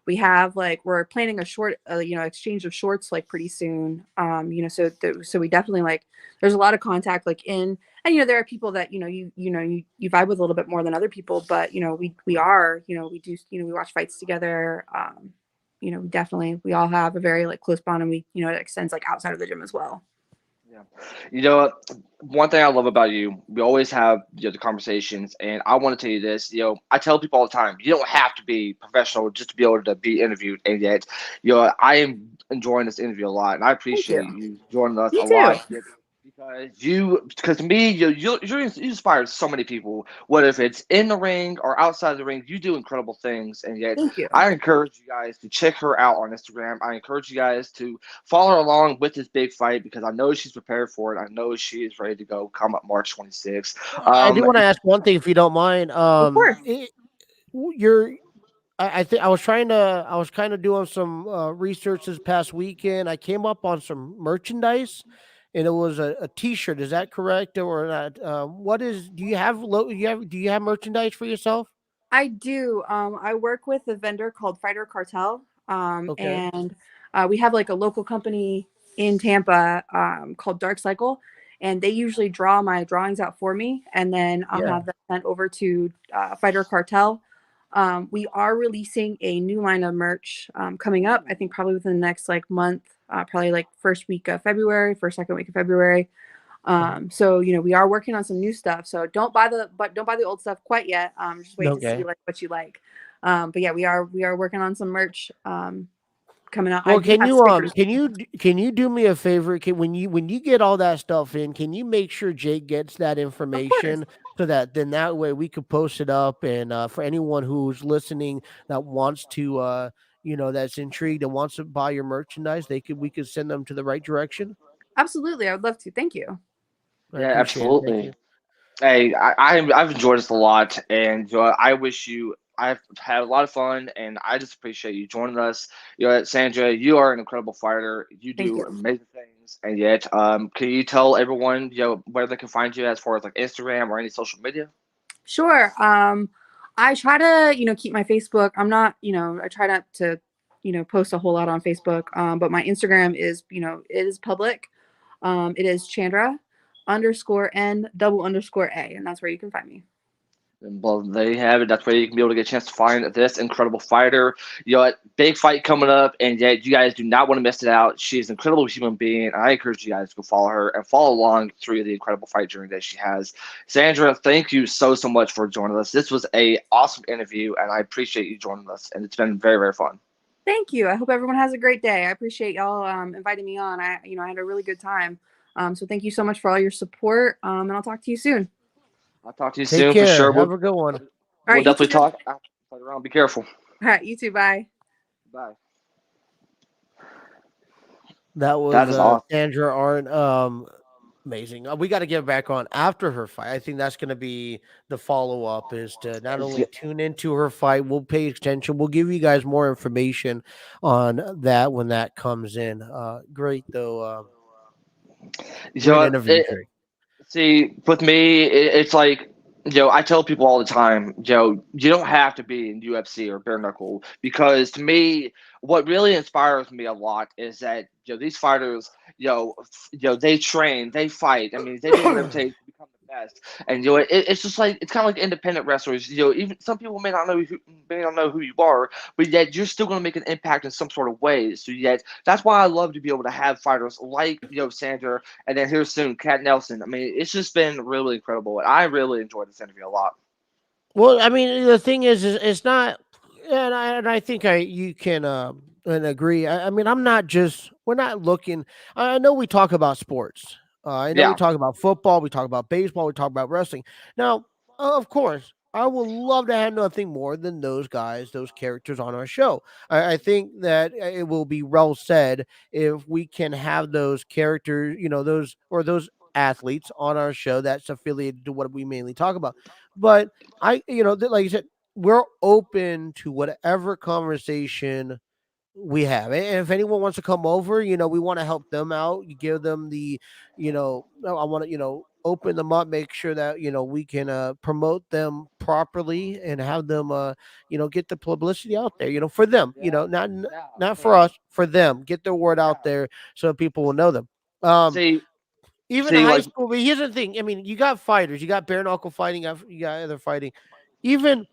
D: We have like we're planning a short exchange of shorts like pretty soon. So we definitely like there's a lot of contact like in, and there are people that you vibe with a little bit more than other people, but we are we do we watch fights together. Definitely we all have a very like close bond, and we it extends like outside of the gym as well.
B: Yeah. One thing I love about you, we always have the conversations, and I want to tell you this. I tell people all the time, you don't have to be professional just to be able to be interviewed, and yet, I am enjoying this interview a lot, and I
D: Thank
B: appreciate
D: you.
B: you joining us
D: Me
B: a
D: too.
B: lot. Because to me, you inspire so many people, whether if it's in the ring or outside the ring, you do incredible things. And yet,
D: Thank you.
B: I encourage you guys to check her out on Instagram. I encourage you guys to follow her along with this big fight, because I know she's prepared for it. I know she is ready to go come up March 26th.
A: I do want to ask one thing if you don't mind.
D: Of course.
A: You're I think I was kind of doing some research this past weekend. I came up on some merchandise, and it was a T-shirt. Is that correct or not? What is? Do you have merchandise for yourself?
D: I do. I work with a vendor called Fighter Cartel,
A: Okay.
D: and we have like a local company in Tampa called Dark Cycle, and they usually draw my drawings out for me, and then I'll
A: Yeah.
D: have them sent over to Fighter Cartel. We are releasing a new line of merch coming up. I think probably within the next like month, probably like first week of February, second week of February. So we are working on some new stuff. So don't buy the old stuff quite yet. Just wait to see
A: Okay.
D: like what you like. But yeah, we are working on some merch coming out. I
A: Well,
D: do have stickers.
A: can you do me a favor? When you get all that stuff in, can you make sure Jake gets that
D: Of course.
A: information so that then that way we could post it up, and for anyone who's listening that wants to that's intrigued and wants to buy your merchandise, we could send them to the right direction.
D: Absolutely. I would love to. Thank you.
A: I
B: Yeah,
A: appreciate it. Thank
B: absolutely.
A: you.
B: Hey, I've enjoyed this a lot, and I wish you. I've had a lot of fun, and I just appreciate you joining us. Sandra, you are an incredible fighter. You
D: Thank
B: do
D: you.
B: amazing things, and yet, can you tell everyone, where they can find you as far as like Instagram or any social media?
D: Sure. I try to, keep my Facebook. I'm not, I try not to, post a whole lot on Facebook. But my Instagram is, it is public. It is Chandra_N_A, and that's where you can find me.
B: Well, there you have it. That's where you can be able to get a chance to find this incredible fighter. Big fight coming up, and yet you guys do not want to miss it out. She's an incredible human being. I encourage you guys to go follow her and follow along through the incredible fight journey that she has. Sandra, thank you so much for joining us. This was a awesome interview, and I appreciate you joining us, and it's been very, very fun.
D: Thank you. I hope everyone has a great day. I appreciate y'all inviting me on. I had a really good time. So thank you so much for all your support. And I'll talk to you soon.
B: I'll talk to you
A: Take
B: soon for
A: care.
B: sure.
A: Have a good one.
D: All
B: We'll
D: right, you
B: definitely
D: too.
B: talk. Fight around. Be careful.
D: All right, you too. Bye.
B: Bye.
A: That
B: That
A: was
B: is awesome.
A: Sandra Ahrendt. Amazing. We got to get back on after her fight. I think that's going to be the follow up is to not only tune into her fight, we'll pay attention. We'll give you guys more information on that when that comes in. Great though.
B: You know
A: Great
B: what?
A: interview, Trey.
B: See, with me, it's like, I tell people all the time, you don't have to be in UFC or bare knuckle because to me, what really inspires me a lot is that these fighters, they train, they fight. I mean, they do whatever it takes to become the best. And it's just like it's kind of like independent wrestlers. Even some people may not know who you are, but yet you're still going to make an impact in some sort of way. So yet that's why I love to be able to have fighters like Sandra. And then here soon, Kat Nelson. I mean, it's just been really incredible. And I really enjoyed this interview a lot.
A: Well, I mean, the thing is it's not, and I think you can and agree. I mean, we're not looking. I know we talk about sports. I know we
B: Yeah.
A: talk about football, we talk about baseball, we talk about wrestling. Now, of course, I would love to have nothing more than those guys, those characters on our show. I think that it will be well said if we can have those characters, those athletes on our show that's affiliated to what we mainly talk about. But like you said, we're open to whatever conversation we have. And if anyone wants to come over, we want to help them out. You give them I want to, open them up, make sure that, we can promote them properly and have them, get the publicity out there, for them, not for us, for them, get their word out there so people will know them. Um,
B: See,
A: Even
B: see,
A: high
B: like,
A: school, but here's the thing. I mean, you got fighters, you got bare knuckle fighting, you got other fighting. Even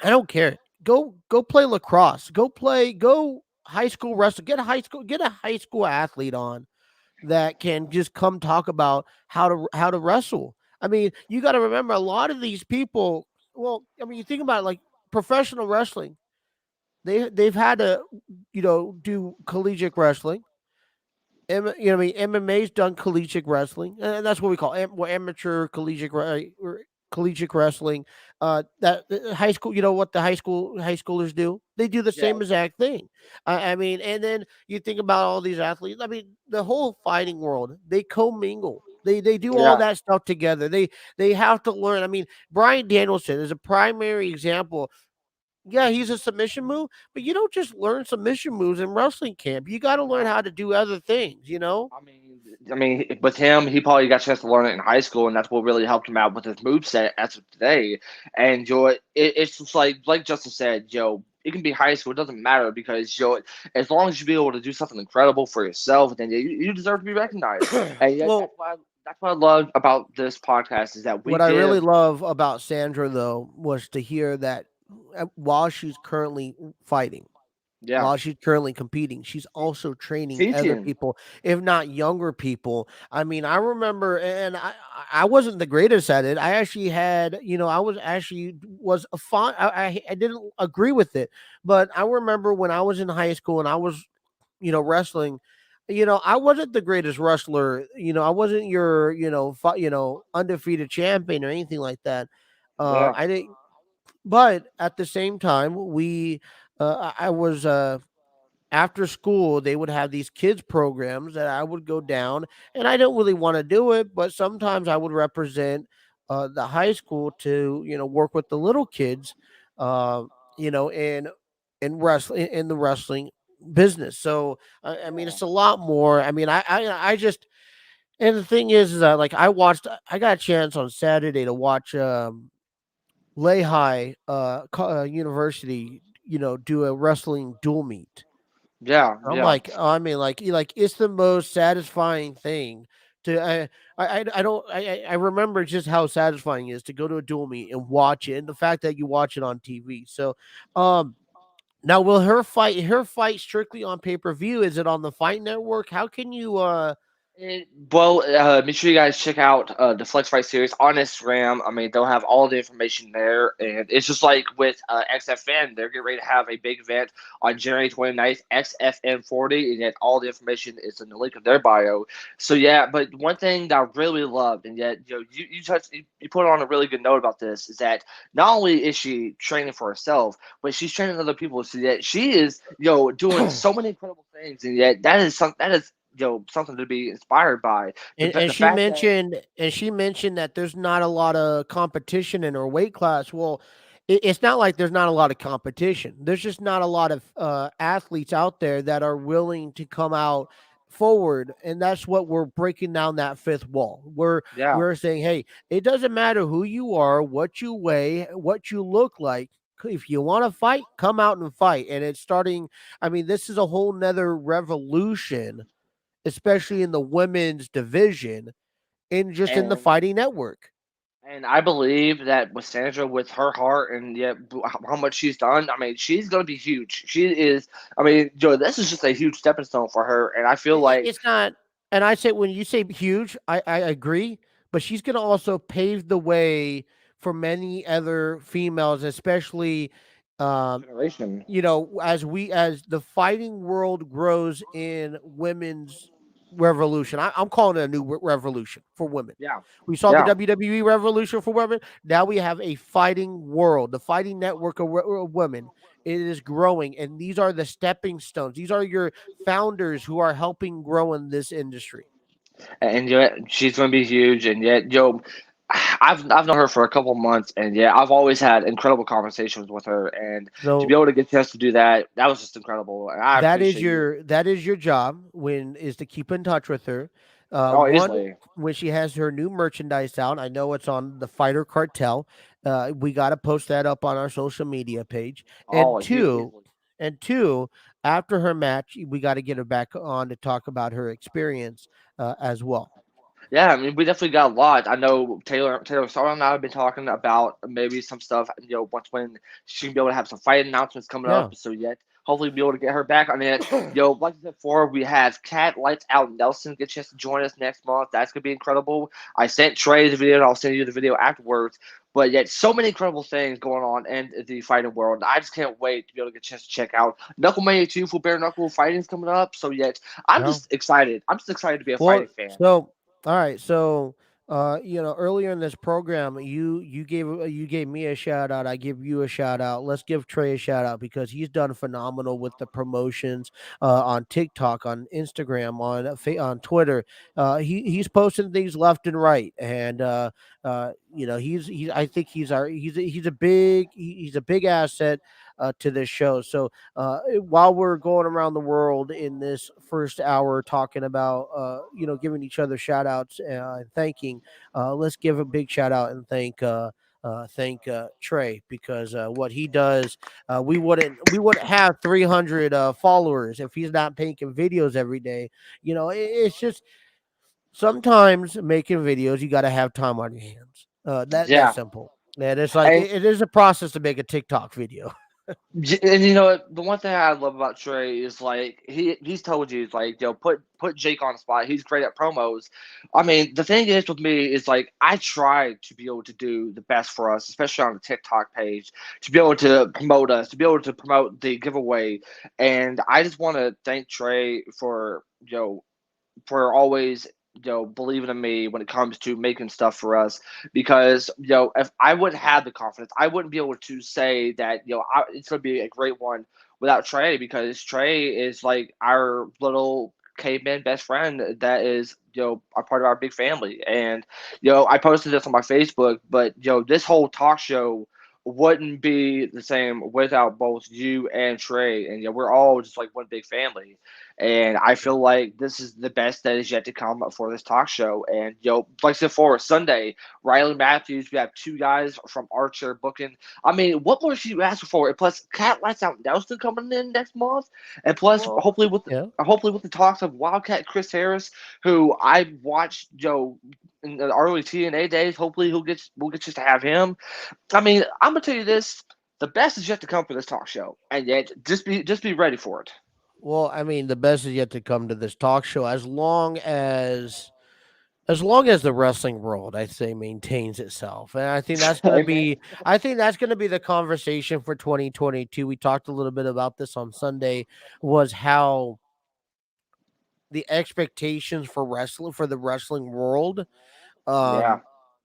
A: I don't care. Go play lacrosse. Go high school wrestle. Get a high school athlete on that can just come talk about how to wrestle. I mean, you got to remember a lot of these people. Well, I mean, you think about it, like professional wrestling. They've had to do collegiate wrestling. I mean, MMA's done collegiate wrestling, and that's what we call amateur collegiate wrestling. That high school, what the high schoolers do? They do the
B: yeah,
A: same exact thing. I mean, and then you think about all these athletes. I mean, the whole fighting world, they commingle. They do all
B: yeah.
A: that stuff together. They have to learn. I mean, Brian Danielson is a primary example. Yeah, he's a submission move, but you don't just learn submission moves in wrestling camp. You got to learn how to do other things.
B: I mean, with him, he probably got a chance to learn it in high school, and that's what really helped him out with his moveset as of today. And it's just like Justin said, it can be high school. It doesn't matter because as long as you be able to do something incredible for yourself, then you deserve to be recognized. And yet,
A: Well,
B: that's what I love about this podcast is that we
A: what I really
B: give.
A: love about Sandra though was to hear that while she's currently fighting,
B: Yeah,
A: while she's currently competing, she's also training other
B: teaching.
A: people, if not younger people. I mean, I remember, and I wasn't the greatest at it. I actually had, I was a fun. I didn't agree with it, but I remember when I was in high school and I was, wrestling. I wasn't the greatest wrestler. I wasn't your, undefeated champion or anything like that.
B: Yeah,
A: I didn't. But at the same time, I was after school, they would have these kids programs that I would go down, and I don't really want to do it, but sometimes I would represent the high school to work with the little kids, uh, in wrestling in the wrestling business. So I mean, it's a lot more. I mean, I just and the thing is that like I got a chance on Saturday to watch Lehigh University, do a wrestling dual meet.
B: yeah,
A: I'm
B: yeah.
A: like, I mean, like it's the most satisfying thing to. I don't. I remember just how satisfying it is to go to a dual meet and watch it, and the fact that you watch it on TV. So, now will her fight strictly on pay per view? Is it on the Fight Network? How can you?
B: Well, make sure you guys check out the Flex Fight series on Instagram. I mean, they'll have all the information there. And it's just like with XFN, they're getting ready to have a big event on January 29th, XFN 40, and yet all the information is in the link of their bio. So, yeah, but one thing that I really loved, and yet you put on a really good note about this, is that not only is she training for herself, but she's training other people. So that she is, doing so many incredible things, and yet that is something to be inspired by. The
A: And, and
B: the
A: she
B: fact that
A: mentioned and she mentioned that there's not a lot of competition in her weight class. Well, it's not like there's not a lot of competition. There's just not a lot of athletes out there that are willing to come out forward, and that's what we're breaking down that fifth wall.
B: yeah.
A: We're saying, hey, it doesn't matter who you are, what you weigh, what you look like. If you want to fight, come out and fight. And it's starting. I mean, this is a whole nother revolution, especially in the women's division and just in the
B: And
A: fighting network.
B: I believe that with Sandra, with her heart and yet how much she's done, I mean, she's going to be huge. She is. I mean, Joe, this is just a huge stepping stone for her, and I feel like
A: It's not, and I say when you say huge, I agree, but she's going to also pave the way for many other females, especially um,
B: generation.
A: as the fighting world grows in women's revolution. I'm calling it a new revolution for women.
B: Yeah,
A: We saw the
B: yeah.
A: WWE revolution for women. Now we have a fighting world, the fighting network of women. It is growing, and these are the stepping stones. These are your founders who are helping grow in this industry.
B: And yet she's going to be huge. And yet, Joe, I've known her for a couple months, and yeah, I've always had incredible conversations with her. And to be
A: So
B: able to get a chance to do that, that was just incredible. And I appreciate you.
A: that is your job when is to keep in touch with her.
B: Oh,
A: One,
B: easily.
A: when she has her new merchandise out, I know it's on the Fighter Cartel. We got to post that up on our social media page. And
B: Oh,
A: two,
B: easily.
A: and two, after her match, we got to get her back on to talk about her experience as well.
B: Yeah, I mean, we definitely got a lot. I know Taylor Starr and I have been talking about maybe some stuff. Once when she can be able to have some fight announcements coming
A: Yeah.
B: up. So yet, hopefully, be able to get her back on it. Like I said before, we have Cat Lights Out Nelson get a chance to join us next month. That's gonna be incredible. I sent Trey the video, and I'll send you the video afterwards. But yet, so many incredible things going on in the fighting world. I just can't wait to be able to get a chance to check out Knucklemania 2 for bare knuckle fighting's coming up. So yet, I'm
A: Yeah.
B: just excited. I'm just excited to be a
A: Well,
B: fighting fan.
A: so all right, so earlier in this program, you gave me a shout out. I give you a shout out. Let's give Trey a shout out because he's done phenomenal with the promotions on TikTok, on Instagram, on Twitter. He's posting things left and right, and he's I think he's a big asset to this show. So while we're going around the world in this first hour talking about giving each other shout outs and thanking, let's give a big shout out and thank Trey because what he does, we wouldn't have 300 followers if he's not making videos every day. It's just sometimes making videos you got to have time on your hands. That's
B: Yeah.
A: simple. And it's like
B: And
A: it is a process to make a TikTok video.
B: and the one thing I love about Trey is like he's told you like put Jake on the spot. He's great at promos. I mean the thing is with me is like I try to be able to do the best for us, especially on the TikTok page, to be able to promote us, to be able to promote the giveaway. And I just want to thank Trey for always believing in me when it comes to making stuff for us because if I wouldn't have the confidence I wouldn't be able to say that it's going to be a great one without Trey because Trey is like our little caveman best friend that is a part of our big family. And I posted this on my Facebook, but this whole talk show wouldn't be the same without both you and Trey. And we're all just like one big family. And I feel like this is the best that is yet to come for this talk show. And like I said, for Sunday, Riley Matthews, we have two guys from Archer booking. I mean, what more should you ask for? And plus, Cat Lights Out Nelson coming in next month, and plus,
A: Well, yeah.
B: hopefully with the talks of Wildcat Chris Harris, who I watched in the early TNA days. Hopefully, we'll get just to have him. I mean, I'm gonna tell you this: the best is yet to come for this talk show, and yet just be ready for it.
A: Well, I mean, the best is yet to come to this talk show as long as the wrestling world, I say, maintains itself. And I think that's gonna
B: Amen.
A: be I think that's gonna be the conversation for 2022. We talked a little bit about this on Sunday, was how the expectations for the wrestling world, um,
B: Yeah.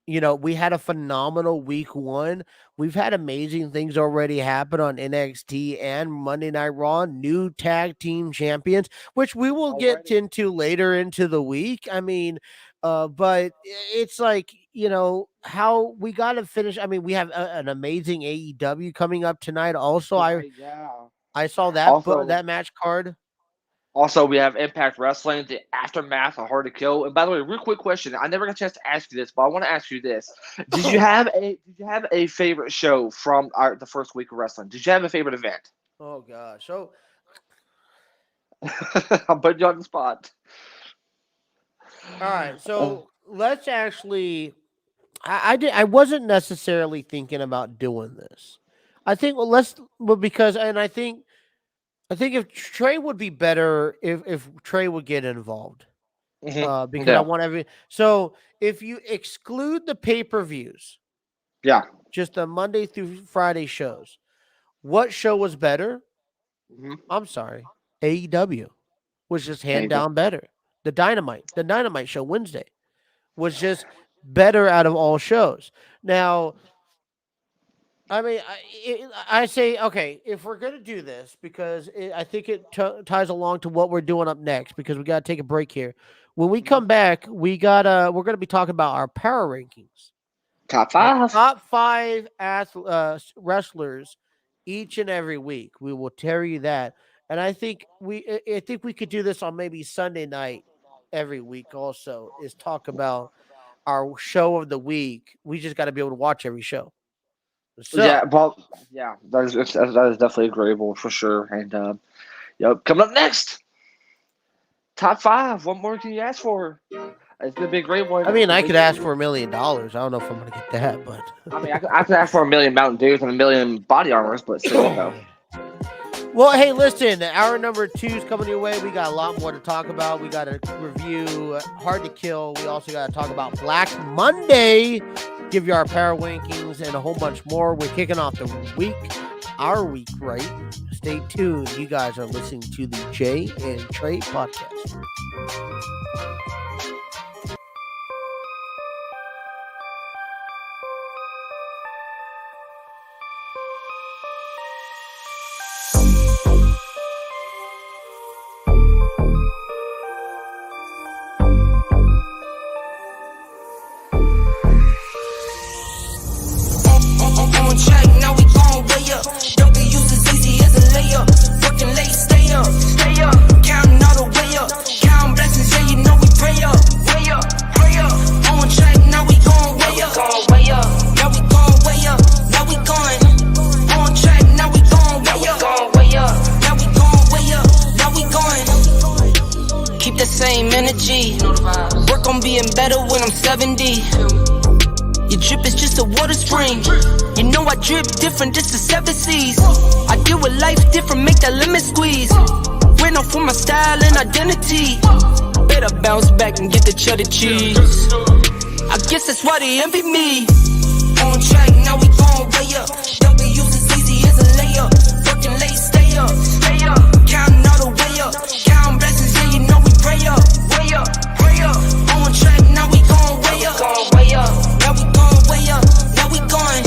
A: we had a phenomenal week 1. We've had amazing things already happen on NXT and Monday Night Raw, new tag team champions, which we will get into later into the week. I mean, but it's like, how we got to finish. I mean, we have an amazing AEW coming up tonight. Also, I saw that match card.
B: Also, we have Impact Wrestling, the aftermath of Hard to Kill. And by the way, real quick question: I never got a chance to ask you this, but I want to ask you this: Did you have a favorite show from the first week of wrestling? Did you have a favorite event?
A: Oh gosh, so
B: I'm putting you on the spot.
A: All right, so let's actually. I wasn't necessarily thinking about doing this. I think because I think if Trey would be better if Trey would get involved. Because I want so if you exclude the pay-per-views, just the Monday through Friday shows, what show was better? I'm sorry, AEW was just hand down better. The Dynamite show Wednesday was just better out of all shows. Now, I mean, I say, okay, if we're going to do this, because I think it ties along to what we're doing up next, because we got to take a break here. When we come back, we're going to be talking about our power rankings.
B: Top 5.
A: Top 5 wrestlers each and every week. We will tell you that. And I think we could do this on maybe Sunday night every week also, is talk about our show of the week. We just got to be able to watch every show. So,
B: that is definitely agreeable for sure. And coming up next, top 5. What more can you ask for? It's gonna be a great one.
A: I mean, I could ask for $1 million. I don't know if I'm gonna get that, but
B: I mean, I could ask for 1 million Mountain Dews and 1 million body armors, but still, though.
A: Well, hey, listen, hour number 2 is coming your way. We got a lot more to talk about. We got to review Hard to Kill. We also got to talk about Black Monday, give you our power rankings, and a whole bunch more. We're kicking off our week, right? Stay tuned. You guys are listening to the Jay and Trey podcast.
E: Work on being better when I'm 70. Your drip is just a water spring. You know I drip different, this is 7 seas. I deal with life different, make that lemon squeeze. Went off for my style and identity. Better bounce back and get the cheddar cheese. I guess that's why they envy me. On track, now we gon' way up. W's as easy as a layup. Working late, stay up. Counting all the way up. Counting blessings, yeah, you know we pray up. Way up. On track, now we gon' way up. Now we gon' way up. Now we going.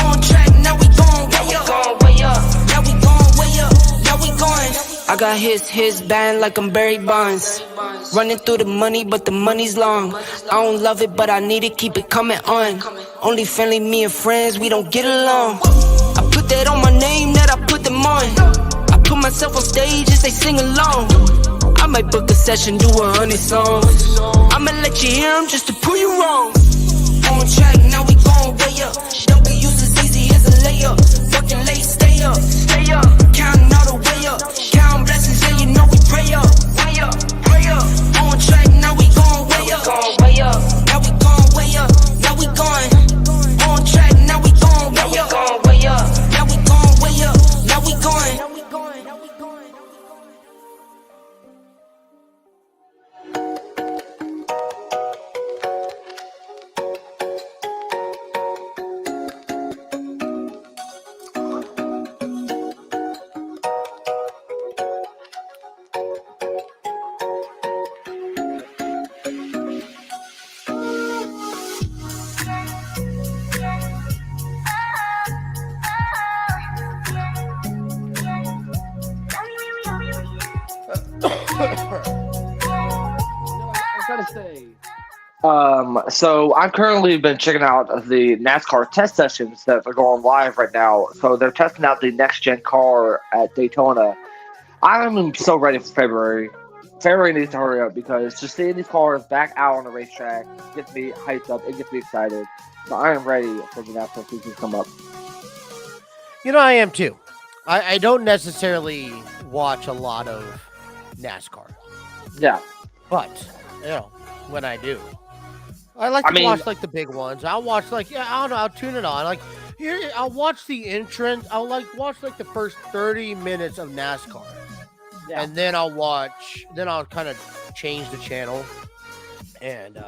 E: On track, now we gon' way up. Now we gon' way up. Now we going. I got his band like I'm Barry Bonds. Running through the money, but the money's long. I don't love it, but I need it, keep it coming on. Only friendly, me and friends, we don't get along. I put that on my name, that I put them on. I put myself on stage and they sing along. I might book a session, do 100 songs. I'ma let you hear them just to prove you wrong. On track, now we gon' way up. W's as easy as a layup. Working late, stay up. Counting all the way up. Counting blessings, yeah, you know we pray up. On track, now we gon' way up. Now we gon' way up. Now we going. On track, now we gon' way up. Now we gon' way up. Now we going.
B: So I've currently been checking out the NASCAR test sessions that are going live right now. So they're testing out the next gen car at Daytona. I'm so ready for February. February needs to hurry up because just seeing these cars back out on the racetrack gets me hyped up. It gets me excited. So I am ready for the NASCAR season to come up.
A: I am too. I don't necessarily watch a lot of NASCAR,
B: Yeah.
A: but when I do, I like to watch like the big ones. I'll watch I don't know, I'll tune it on. Like here, I'll watch the entrance. I'll watch like the first 30 minutes of NASCAR.
B: Yeah.
A: And then I'll kind of change the channel. And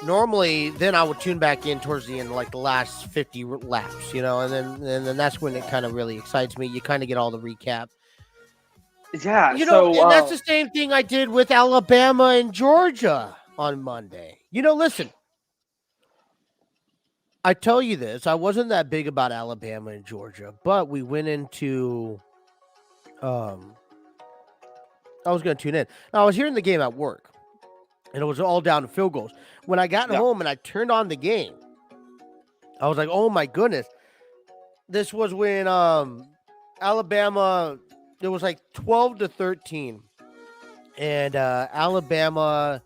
A: normally then I would tune back in towards the end, like the last 50 laps, and then that's when it kind of really excites me. You kind of get all the recap.
B: Yeah.
A: And that's the same thing I did with Alabama and Georgia on Monday. Listen, I tell you this, I wasn't that big about Alabama and Georgia, but we went into I was going to tune in. Now, I was hearing the game at work, and it was all down to field goals. When I got home and I turned on the game, I was like, oh, my goodness. This was when Alabama, it was like 12-13, and Alabama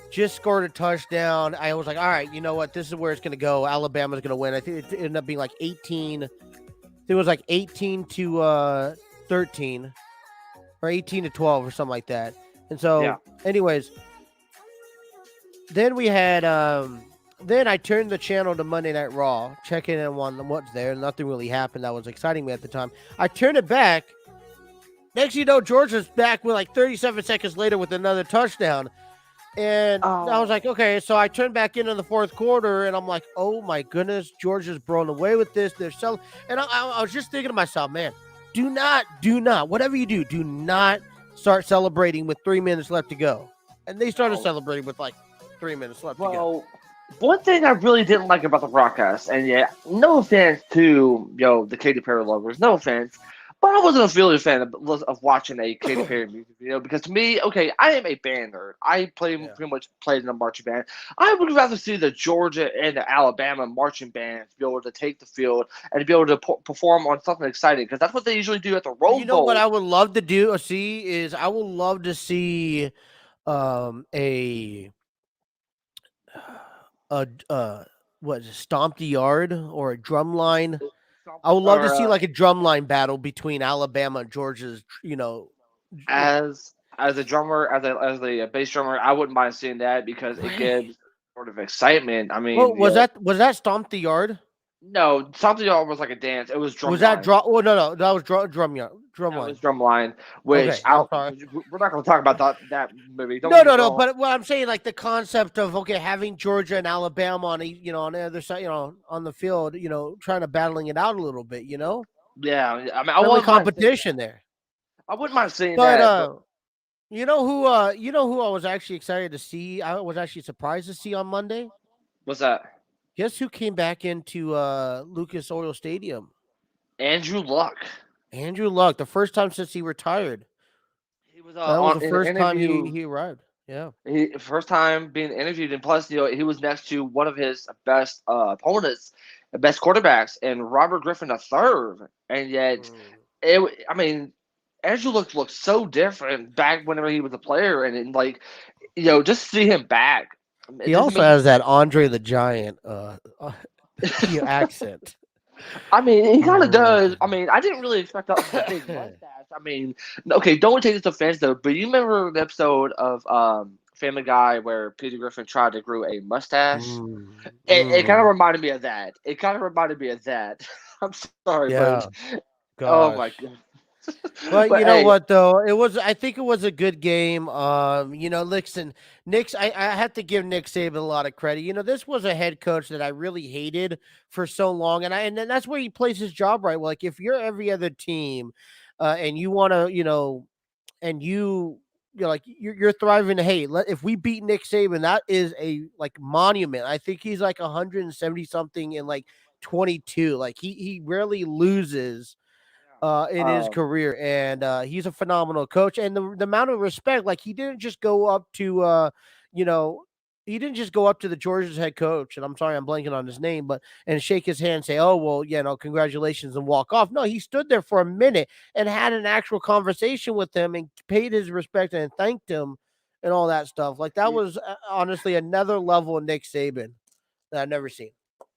A: just scored a touchdown. I was like, all right, you know what? This is where it's going to go. Alabama's going to win. I think it ended up being like 18. It was like 18-13. Or 18-12 or something like that. And so, anyways, then we had, then I turned the channel to Monday Night Raw, checking in on what's there. Nothing really happened that was exciting me at the time. I turned it back. Next thing you know, Georgia's back with like 37 seconds later with another touchdown. And I was like, okay. So I turned back in the fourth quarter, and I'm like, oh my goodness, Georgia's blown away with this. They're selling. And I was just thinking to myself, man, do not, whatever you do not start celebrating with 3 minutes left to go. And they started celebrating with like 3 minutes left to go.
B: One thing I really didn't like about the broadcast, and no offense to the Katy Perry lovers, no offense, but I wasn't a really fan of watching a Katy Perry music video because to me, okay, I am a band nerd. I pretty much played in a marching band. I would rather see the Georgia and the Alabama marching bands be able to take the field and to be able to perform on something exciting because that's what they usually do at the Rose Bowl.
A: You know what I would love to see I would love to see Stomp the Yard or a drum line. I would love to see like a drumline battle between Alabama and Georgia's,
B: As a drummer, as a bass drummer, I wouldn't mind seeing that because it gives sort of excitement. I mean,
A: was that Stomp the Yard?
B: No, something else was like a dance. It was drum.
A: Was that drum? Oh no, that was drum line.
B: Was drum line. Which we're not going to talk about that movie.
A: No. But what I'm saying, like the concept of having Georgia and Alabama on on the other side, on the field, trying to battling it out a little bit,
B: Yeah, I mean,
A: I want competition there.
B: I wouldn't mind seeing
A: that.
B: But
A: you know who I was actually excited to see? I was actually surprised to see on Monday.
B: What's that?
A: Guess who came back into Lucas Oil Stadium?
B: Andrew Luck.
A: Andrew Luck, the first time since he retired.
B: He was
A: that was the first time he arrived. Yeah,
B: first time being interviewed, and plus, he was next to one of his best opponents, best quarterbacks, and Robert Griffin III. And yet, Andrew Luck looked so different back whenever he was a player, and just see him back.
A: He also has that Andre the Giant accent.
B: I mean, he kind of does. I mean, I didn't really expect that big mustache. I mean, okay, don't take this offense though, but you remember the episode of Family Guy where Peter Griffin tried to grow a mustache? It kind of reminded me of that. I'm sorry, but oh my god.
A: But you know what though, I think it was a good game. Listen, I have to give Nick Saban a lot of credit. This was a head coach that I really hated for so long, and that's where he plays his job right. Like if you're every other team, and you want to, and you're thriving. Hey, if we beat Nick Saban, that is a monument. I think he's like 170 something in 22. Like he rarely loses in his career, and he's a phenomenal coach. And the amount of respect, he didn't just go up to he didn't just go up to the Georgia's head coach, and I'm sorry I'm blanking on his name, but and shake his hand and say, "Oh, well, congratulations," and walk off. No, he stood there for a minute and had an actual conversation with him and paid his respect and thanked him and all that stuff. Like that was honestly another level of Nick Saban that I've never seen.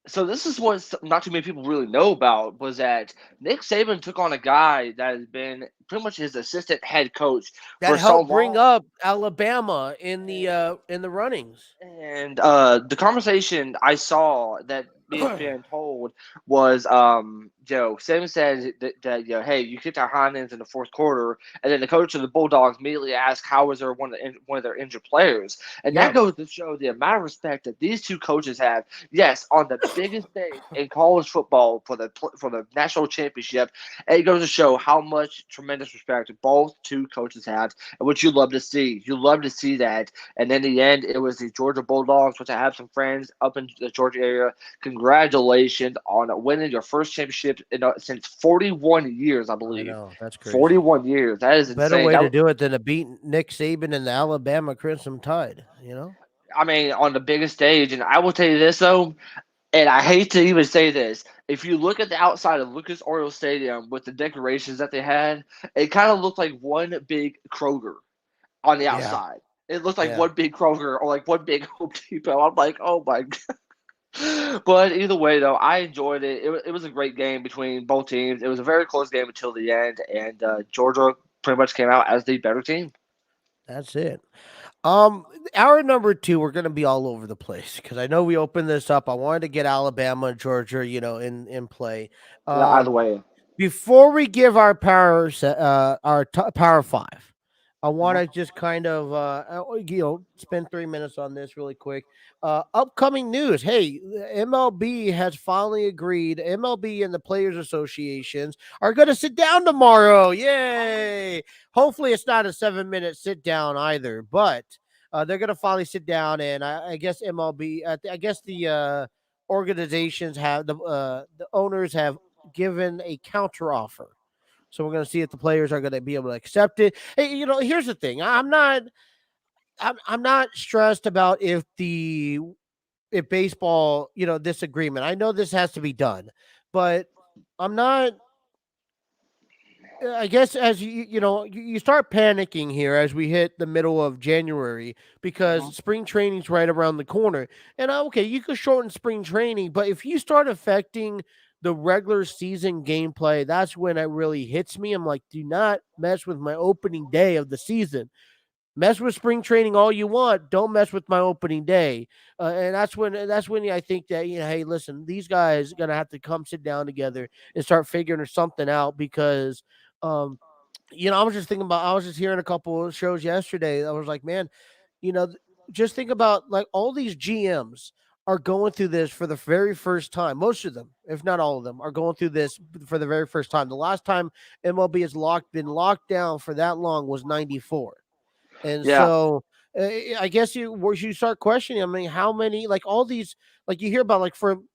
B: So this is what not too many people really know about was that Nick Saban took on a guy that has been pretty much his assistant head coach
A: That
B: for so
A: helped bring
B: long.
A: up Alabama in the runnings.
B: And the conversation I saw that being told was, Saban said that hey, you kicked our hind ends in the fourth quarter, and then the coach of the Bulldogs immediately asked how was there one of their injured players, and that goes to show the amount of respect that these two coaches have. Yes, on the biggest stage in college football for the national championship, and it goes to show how much tremendous respect both two coaches have, and what you love to see. You love to see that, and in the end, it was the Georgia Bulldogs, which I have some friends up in the Georgia area. Congratulations on winning your first championship since 41 years, I believe.
A: I know, that's crazy.
B: 41 years. That is
A: better
B: insane.
A: way to do it than to beat Nick Saban and the Alabama Crimson Tide,
B: I mean, on the biggest stage. And I will tell you this, though, and I hate to even say this, if you look at the outside of Lucas Oil Stadium with the decorations that they had, it kind of looked like one big Kroger on the outside. It looked like one big Kroger or like one big Home Depot. I'm like, oh my God. But either way, though, I enjoyed it. It was a great game between both teams. It was a very close game until the end, and Georgia pretty much came out as the better team.
A: That's it. Hour number 2, we're going to be all over the place because I know we opened this up. I wanted to get Alabama and Georgia, in play.
B: Either way.
A: Before we give our power 5, I want to just kind of, spend 3 minutes on this really quick. Upcoming news. Hey, MLB has finally agreed. MLB and the Players Associations are going to sit down tomorrow. Yay. Hopefully it's not a 7-minute sit down either, but they're going to finally sit down. And I guess MLB, I guess the organizations have, the owners have given a counter offer. So we're going to see if the players are going to be able to accept it. Hey, here's the thing. I'm not stressed about if baseball, this agreement. I know this has to be done, but I'm not. I guess as you start panicking here as we hit the middle of January because spring training's right around the corner. And okay, you could shorten spring training, but if you start affecting the regular season gameplay, that's when it really hits me. I'm like, do not mess with my opening day of the season. Mess with spring training all you want. Don't mess with my opening day. And that's when I think that, hey, listen, these guys are going to have to come sit down together and start figuring something out because, I was just thinking about, I was just hearing a couple of shows yesterday. I was like, man, just think about like all these GMs are going through this for the very first time. Most of them, if not all of them, are going through this for the very first time. The last time MLB has been locked down for that long was 94. And so I guess you start questioning, I mean, how many, like all these, like you hear about, like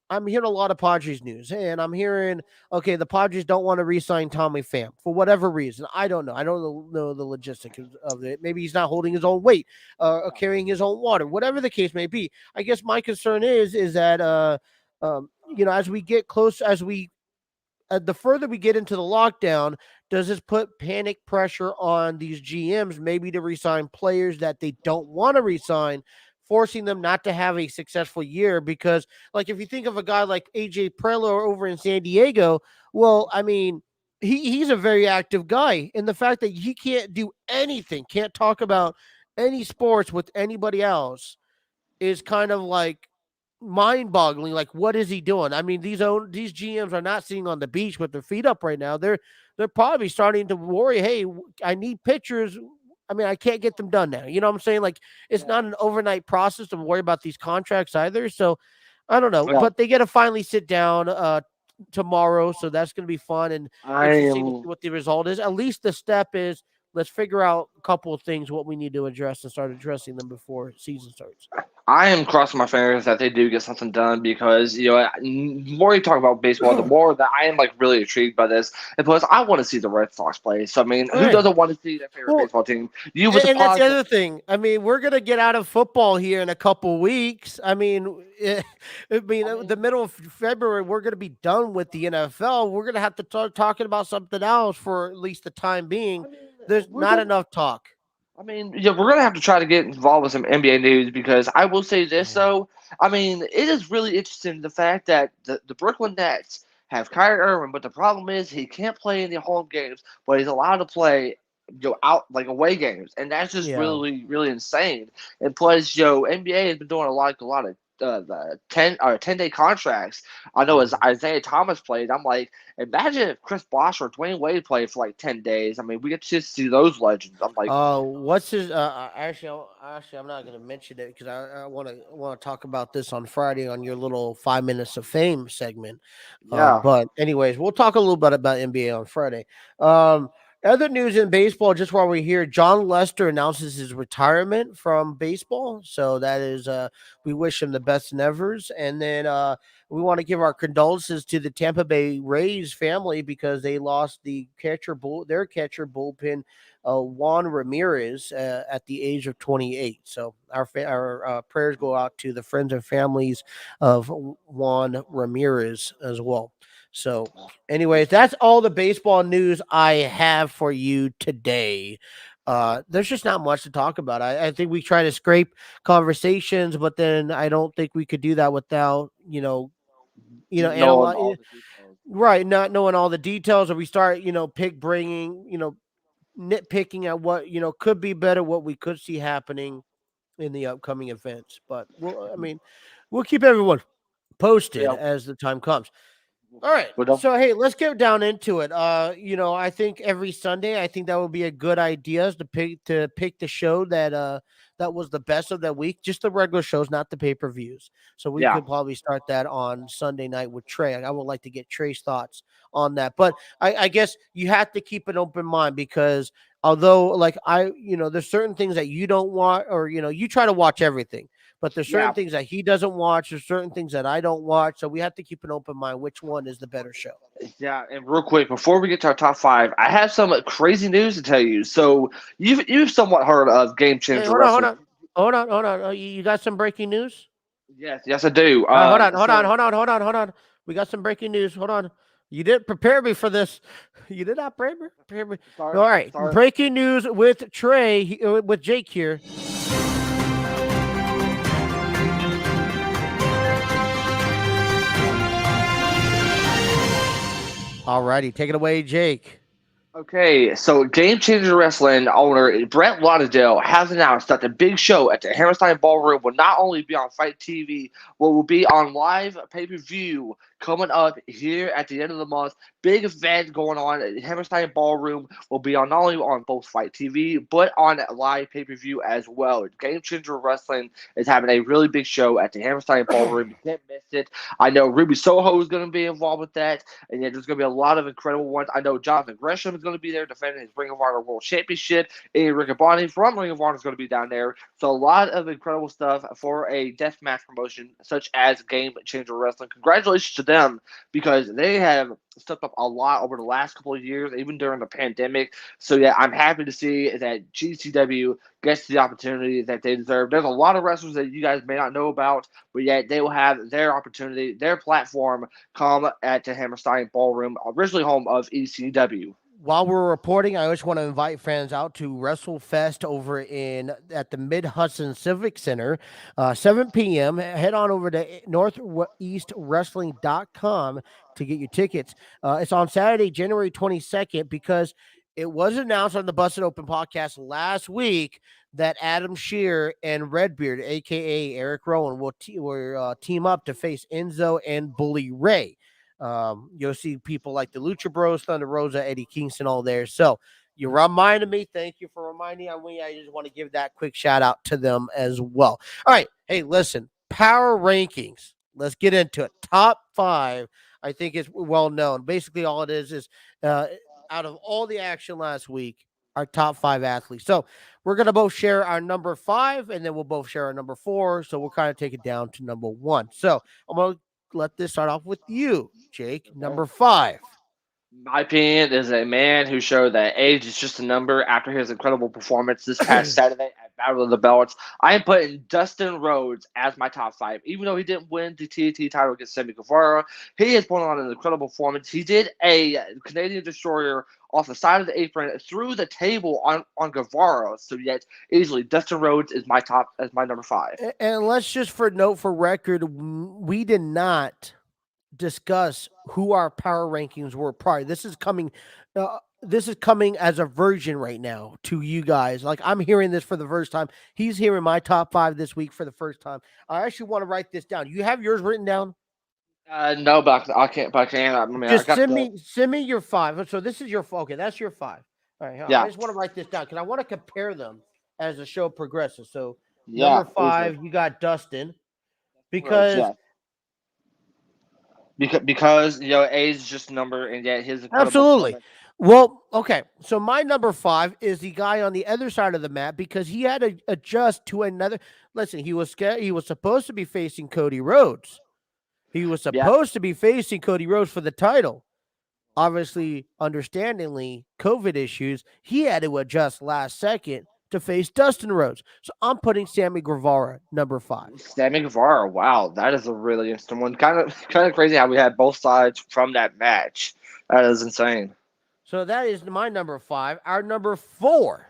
A: I'm hearing a lot of Padres news and I'm hearing, okay, the Padres don't want to re-sign Tommy Pham for whatever reason. I don't know. I don't know the logistics of it. Maybe he's not holding his own weight or carrying his own water, whatever the case may be. I guess my concern is that, as we get close, the further we get into the lockdown, does this put panic pressure on these GMs maybe to resign players that they don't want to resign, forcing them not to have a successful year? Because, like, if you think of a guy like AJ Preller over in San Diego, well, I mean, he's a very active guy. And the fact that he can't do anything, can't talk about any sports with anybody else is kind of like mind-boggling. Like, what is he doing? I mean, these GMs are not sitting on the beach with their feet up right now. They're probably starting to worry, hey, I need pitchers. I mean, I can't get them done now. You know what I'm saying? Like, it's not an overnight process to worry about these contracts either. So I don't know, but they get to finally sit down tomorrow. So that's going to be fun and interesting to see what the result is. At least the step is, let's figure out a couple of things, what we need to address and start addressing them before season starts.
B: I am crossing my fingers that they do get something done because the more you talk about baseball, the more that I am like really intrigued by this. And plus, I want to see the Red Sox play. So I mean, who
A: Right.
B: doesn't want to see their favorite
A: Well,
B: baseball team? You with the
A: and that's the
B: positive.
A: other thing. I mean, we're gonna get out of football here in a couple weeks. I mean, the middle of February, we're gonna be done with the NFL. We're gonna have to start talking about something else for at least the time being. There's
B: We're
A: not
B: gonna.
A: enough talk.
B: I mean, yeah, we're gonna have to try to get involved with some NBA news because I will say this though. I mean, it is really interesting the fact that the Brooklyn Nets have Kyrie Irving, but the problem is he can't play in the home games, but he's allowed to play out like away games, and that's just
A: Yeah.
B: really insane. And plus, NBA has been doing a lot of the 10-day contracts. I know as Isaiah Thomas played, I'm like, imagine if Chris Bosh or Dwayne Wade played for like 10 days. I mean, we get to see those legends. I'm like,
A: What's his? Actually, I'm not going to mention it because I want to talk about this on Friday on your little 5 minutes of fame segment.
B: yeah,
A: But anyways, we'll talk a little bit about NBA on Friday. Other news in baseball, just while we're here, John Lester announces his retirement from baseball. So that is, we wish him the best endeavors, and then we want to give our condolences to the Tampa Bay Rays family because they lost their catcher bullpen Juan Ramirez at the age of 28. So our prayers go out to the friends and families of Juan Ramirez as well. So, anyways, that's all the baseball news I have for you today. There's just not much to talk about. I think we try to scrape conversations, but then I don't think we could do that without
B: knowing
A: analyze
B: all the details.
A: right, not knowing all the details, or we start nitpicking at what could be better, what we could see happening in the upcoming events. But we'll keep everyone posted
B: Yeah,
A: as the time comes. All right.
B: but don't.
A: So hey, let's get down into it. I think every Sunday, I think that would be a good idea is to pick the show that was the best of that week, just the regular shows, not the pay-per-views. So we
B: Yeah,
A: could probably start that on Sunday night with Trey. I would like to get Trey's thoughts on that. But I guess you have to keep an open mind because although like there's certain things that you don't want, or you try to watch everything. But there's certain
B: yeah,
A: things that he doesn't watch. There's certain things that I don't watch. So we have to keep an open mind. Which one is the better show?
B: yeah. And real quick, before we get to our top five, I have some crazy news to tell you. So you've somewhat heard of Game
A: Hey,
B: Changer
A: hold on, hold
B: Wrestling.
A: on, hold on, hold on. You got some breaking news?
B: Yes, I do.
A: All right, hold on, hold on,
B: So
A: hold on, hold on, hold on. We got some breaking news. Hold on. You didn't prepare me for this. You did not prepare me.
B: sorry,
A: All right,
B: sorry.
A: breaking news with Trey, with Jake here. All righty, take it away, Jake.
B: Okay, so Game Changer Wrestling owner Brett Lauderdale has announced that the big show at the Hammerstein Ballroom will not only be on Fight TV, but will be on live pay-per-view coming up here at the end of the month. Big event going on at Hammerstein Ballroom will be on not only on both Fight TV, but on live pay-per-view as well. Game Changer Wrestling is having a really big show at the Hammerstein Ballroom. You can't miss it. I know Ruby Soho is going to be involved with that, and yeah, there's going to be a lot of incredible ones. I know Jonathan Gresham is going to be there defending his Ring of Honor World Championship. And Riccaboni from Ring of Honor is going to be down there. So a lot of incredible stuff for a deathmatch promotion such as Game Changer Wrestling. Congratulations to them because they have stepped up a lot over the last couple of years, even during the pandemic. So yeah, I'm happy to see that GCW gets the opportunity that they deserve. There's a lot of wrestlers that you guys may not know about, but yet they will have their opportunity, their platform come at the Hammerstein Ballroom, originally home of ECW.
A: While we're reporting, I just want to invite fans out to WrestleFest over at the Mid Hudson Civic Center, 7 p.m. Head on over to northeastwrestling.com to get your tickets. It's on Saturday, January 22nd, because it was announced on the Busted Open podcast last week that Adam Shear and Redbeard, a.k.a. Eric Rowan, will team up to face Enzo and Bully Ray. You'll see people like the Lucha Bros, Thunder Rosa, Eddie Kingston, all there. So you reminded me. Thank you for reminding me. I just want to give that quick shout out to them as well. All right. Hey, listen, power rankings. Let's get into it. Top 5, I think is well known. Basically, all it is out of all the action last week, our top 5 athletes. So we're going to both share our number 5, and then we'll both share our number 4. So we'll kind of take it down to number 1. So I'm going to let this start off with you, Jake. Number 5.
B: My opinion is a man who showed that age is just a number after his incredible performance this past Saturday at Battle of the Belts. I am putting Dustin Rhodes as my top 5. Even though he didn't win the TNT title against Sammy Guevara, he has put on an incredible performance. He did a Canadian Destroyer off the side of the apron through the table on Guevara. So yet easily Dustin Rhodes is my number 5.
A: And let's just for record, we did not discuss who our power rankings were prior. This is coming as a version right now to you guys. Like, I'm hearing this for the first time. He's hearing my top 5 this week for the first time. I actually want to write this down. You have yours written down?
B: No, but I can't. But I can. I mean,
A: just send me your 5. So this is your okay. That's your 5. All right.
B: Yeah.
A: I just want to write this down because I want to compare them as the show progresses. So number 5, you got Dustin because.
B: Because age is just a number, and yet his
A: absolutely. Well, okay. So my number 5 is the guy on the other side of the map because he had to adjust to another. Listen, he was supposed to be facing Cody Rhodes. He was supposed to be facing Cody Rhodes for the title. Obviously, understandingly, COVID issues, he had to adjust last second to face Dustin Rhodes. So I'm putting Sammy Guevara number 5.
B: Sammy Guevara, wow, that is a really interesting one. Kind of crazy how we had both sides from that match. That is insane.
A: So that is my number 5. Our number 4.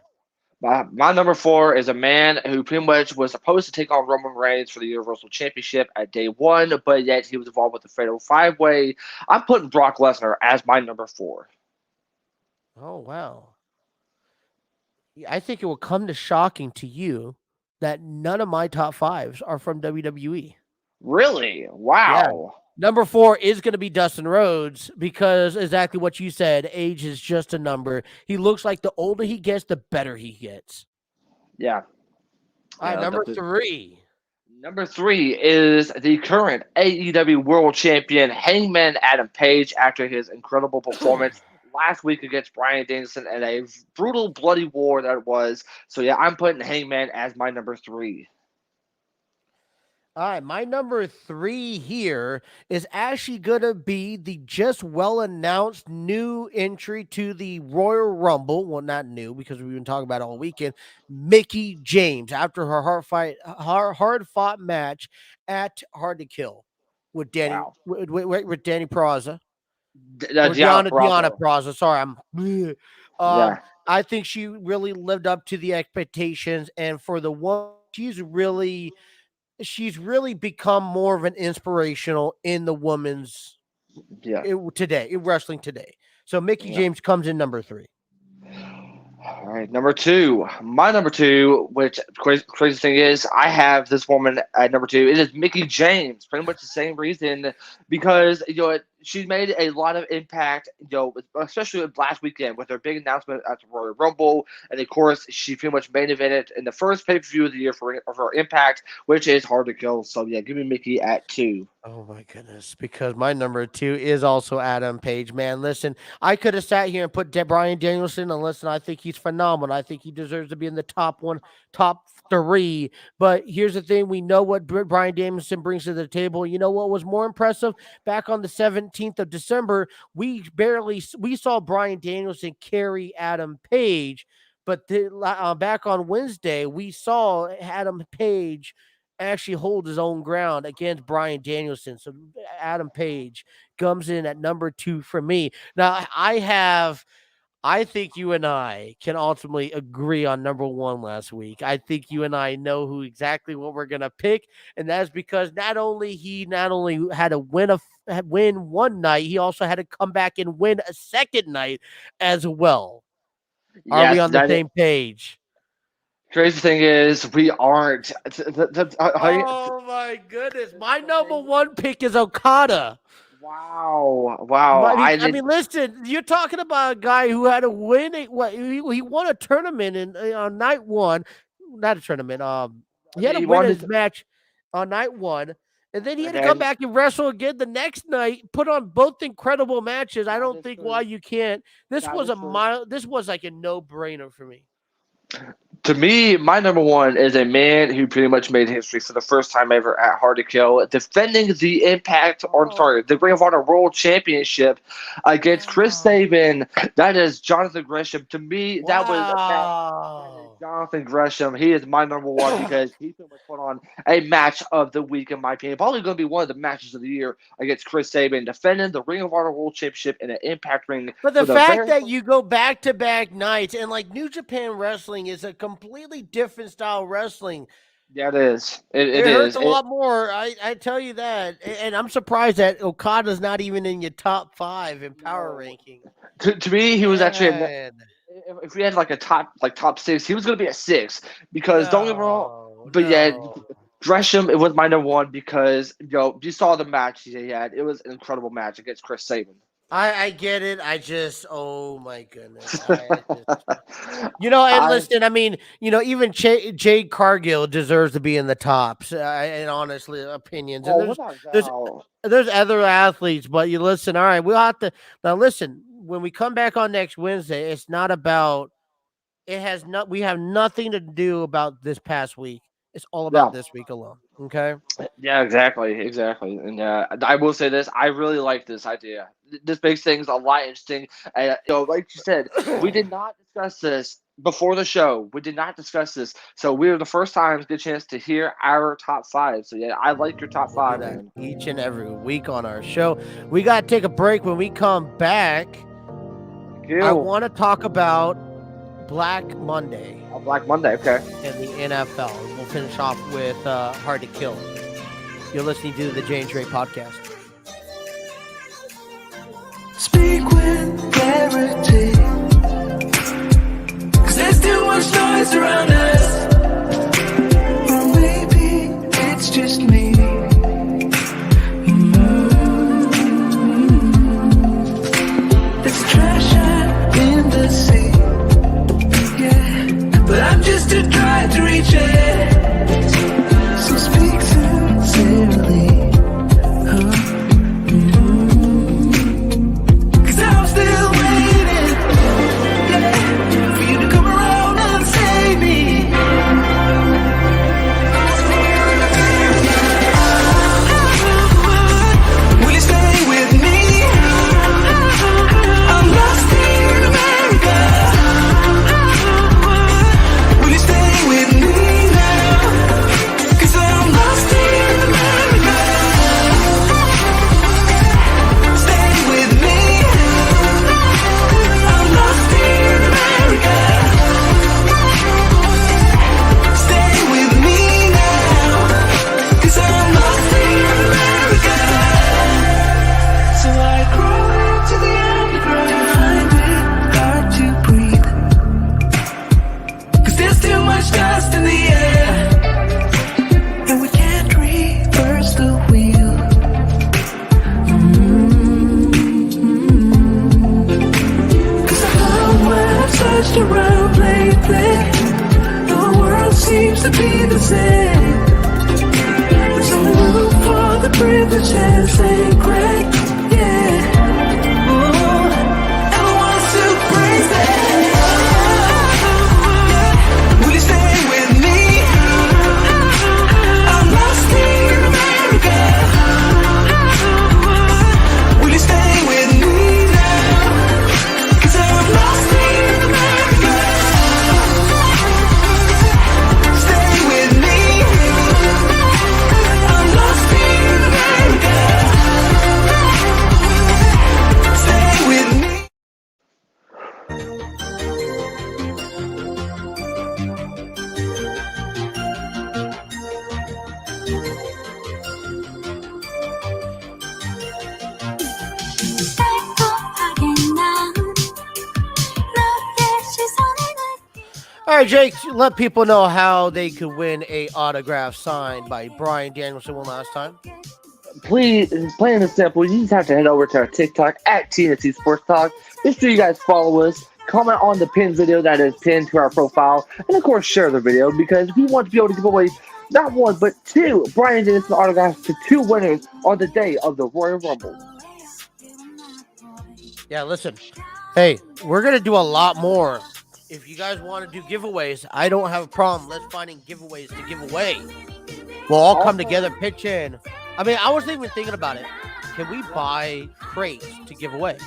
B: My number 4 is a man who pretty much was supposed to take on Roman Reigns for the Universal Championship at day 1, but yet he was involved with the Fatal 5-Way. I'm putting Brock Lesnar as my number 4.
A: Oh, wow. I think it will come to shocking to you that none of my top 5s are from WWE.
B: Really? Wow.
A: Yeah. Number 4 is going to be Dustin Rhodes because exactly what you said, age is just a number. He looks like the older he gets, the better he gets.
B: Yeah.
A: All right, number 3.
B: Number 3 is the current AEW World Champion, Hangman Adam Page, after his incredible performance last week against Bryan Danielson in a brutal, bloody war that it was. So, yeah, I'm putting Hangman as my number 3.
A: All right, my number 3 here is actually going to be the just well-announced new entry to the Royal Rumble. Well, not new because we've been talking about it all weekend. Mickie James, after her hard-fought match at Hard to Kill with Danny with Danny Peraza. Deanna Peraza. Sorry, I think she really lived up to the expectations, and for the one, she's really become more of an inspirational in the women's wrestling today. So Mickie James comes in number 3.
B: All right, number 2. My number 2, which crazy thing is, I have this woman at number 2. It is Mickie James. Pretty much the same reason because she's made a lot of impact, especially last weekend with her big announcement at the Royal Rumble. And of course, she pretty much main evented in the first pay-per-view of the year for her Impact, which is Hard to Kill. So yeah, give me Mickie at 2.
A: Oh my goodness, because my number 2 is also Adam Page. Man, listen, I could have sat here and put Bryan Danielson, and listen, I think he's phenomenal. I think he deserves to be in the top 3. But here's the thing: we know what Bryan Danielson brings to the table. You know what was more impressive? Back on the 17th of December, we saw Bryan Danielson carry Adam Page, but back on Wednesday, we saw Adam Page actually hold his own ground against Bryan Danielson. So Adam Page comes in at number 2 for me. Now I think you and I can ultimately agree on number 1 last week. I think you and I know exactly what we're going to pick. And that's because not only had to win one night, he also had to come back and win a second night as well. Are we on the same page?
B: Crazy thing is, we aren't.
A: Oh my goodness! My number 1 pick is Okada.
B: Wow!
A: I mean, listen, you're talking about a guy who had to win. He won a tournament on night 1, not a tournament. He had to win his match on night 1, And then he had to come back and wrestle again the next night, put on both incredible matches. I don't think why you can't. This was like a no-brainer for me.
B: To me, my number one is a man who pretty much made history for the first time ever at Hard to Kill, defending the the Ring of Honor World Championship against Chris Sabin. That is Jonathan Gresham. To me, that was a match. Jonathan Gresham, he is my number one because he pretty much put on a match of the week, in my opinion. Probably going to be one of the matches of the year against Chris Sabin, defending the Ring of Honor World Championship in an Impact ring.
A: But the fact that you go back-to-back nights, and like New Japan Wrestling is a completely different style of wrestling.
B: Yeah, it is. It
A: hurts a lot more. I tell you that. And I'm surprised that Okada's not even in your top 5 in power ranking.
B: To me, he was actually if we had like a top 6, he was going to be a 6 because don't get me wrong. But yeah, Gresham, it was my number one because you saw the match he had. It was an incredible match against Chris Sabin.
A: I get it. Oh my goodness. Listen, I mean, even Jade Cargill deserves to be in the tops. And honestly, opinions. And there's other athletes, but you listen. All right, we'll have to now. Listen, when we come back on next Wednesday, it's not about. We have nothing to do about this past week. It's all about this week alone. Okay.
B: Yeah, exactly. And I will say this: I really like this idea. This makes things a lot interesting. And like you said, we did not discuss this before the show. We did not discuss this, so we were the first time to get a chance to hear our top 5. So yeah, I like your top 5, man.
A: Each and every week on our show, we got to take a break. When we come back, I want to talk about Black Monday.
B: Black Monday, okay.
A: And the NFL. We'll finish off with Hard to Kill. You're listening to the J & Trey podcast.
E: Speak with clarity, 'cause there's too much noise around us. Or maybe it's just me. There's trash out in the sea. But I'm just too dry to reach it. So speak sincerely. 'Cause I'm still waiting, for you to come around and save me. Will you stay with me? I'm lost here in America. Around lately, the world seems to be the same. There's no room for the privilege and sacred, everyone's too crazy. Will you stay with me? I'm lost here in America. Will you stay with me now? 'Cause I'm lost here in America.
A: All right, Jake, let people know how they could win a autograph signed by Brian Danielson one last time.
B: Please, plain and simple, you just have to head over to our TikTok at TNT Sports Talk. Make sure you guys follow us. Comment on the pinned video that is pinned to our profile. And, of course, share the video because we want to be able to give away not one, but two Bryan Danielson autographs to two winners on the day of the Royal Rumble.
A: Yeah, listen. Hey, we're gonna do a lot more. If you guys want to do giveaways, I don't have a problem. Let's finding giveaways to give away. We'll all come together, pitch in. I mean, I was even thinking about it. Can we buy crates to give away?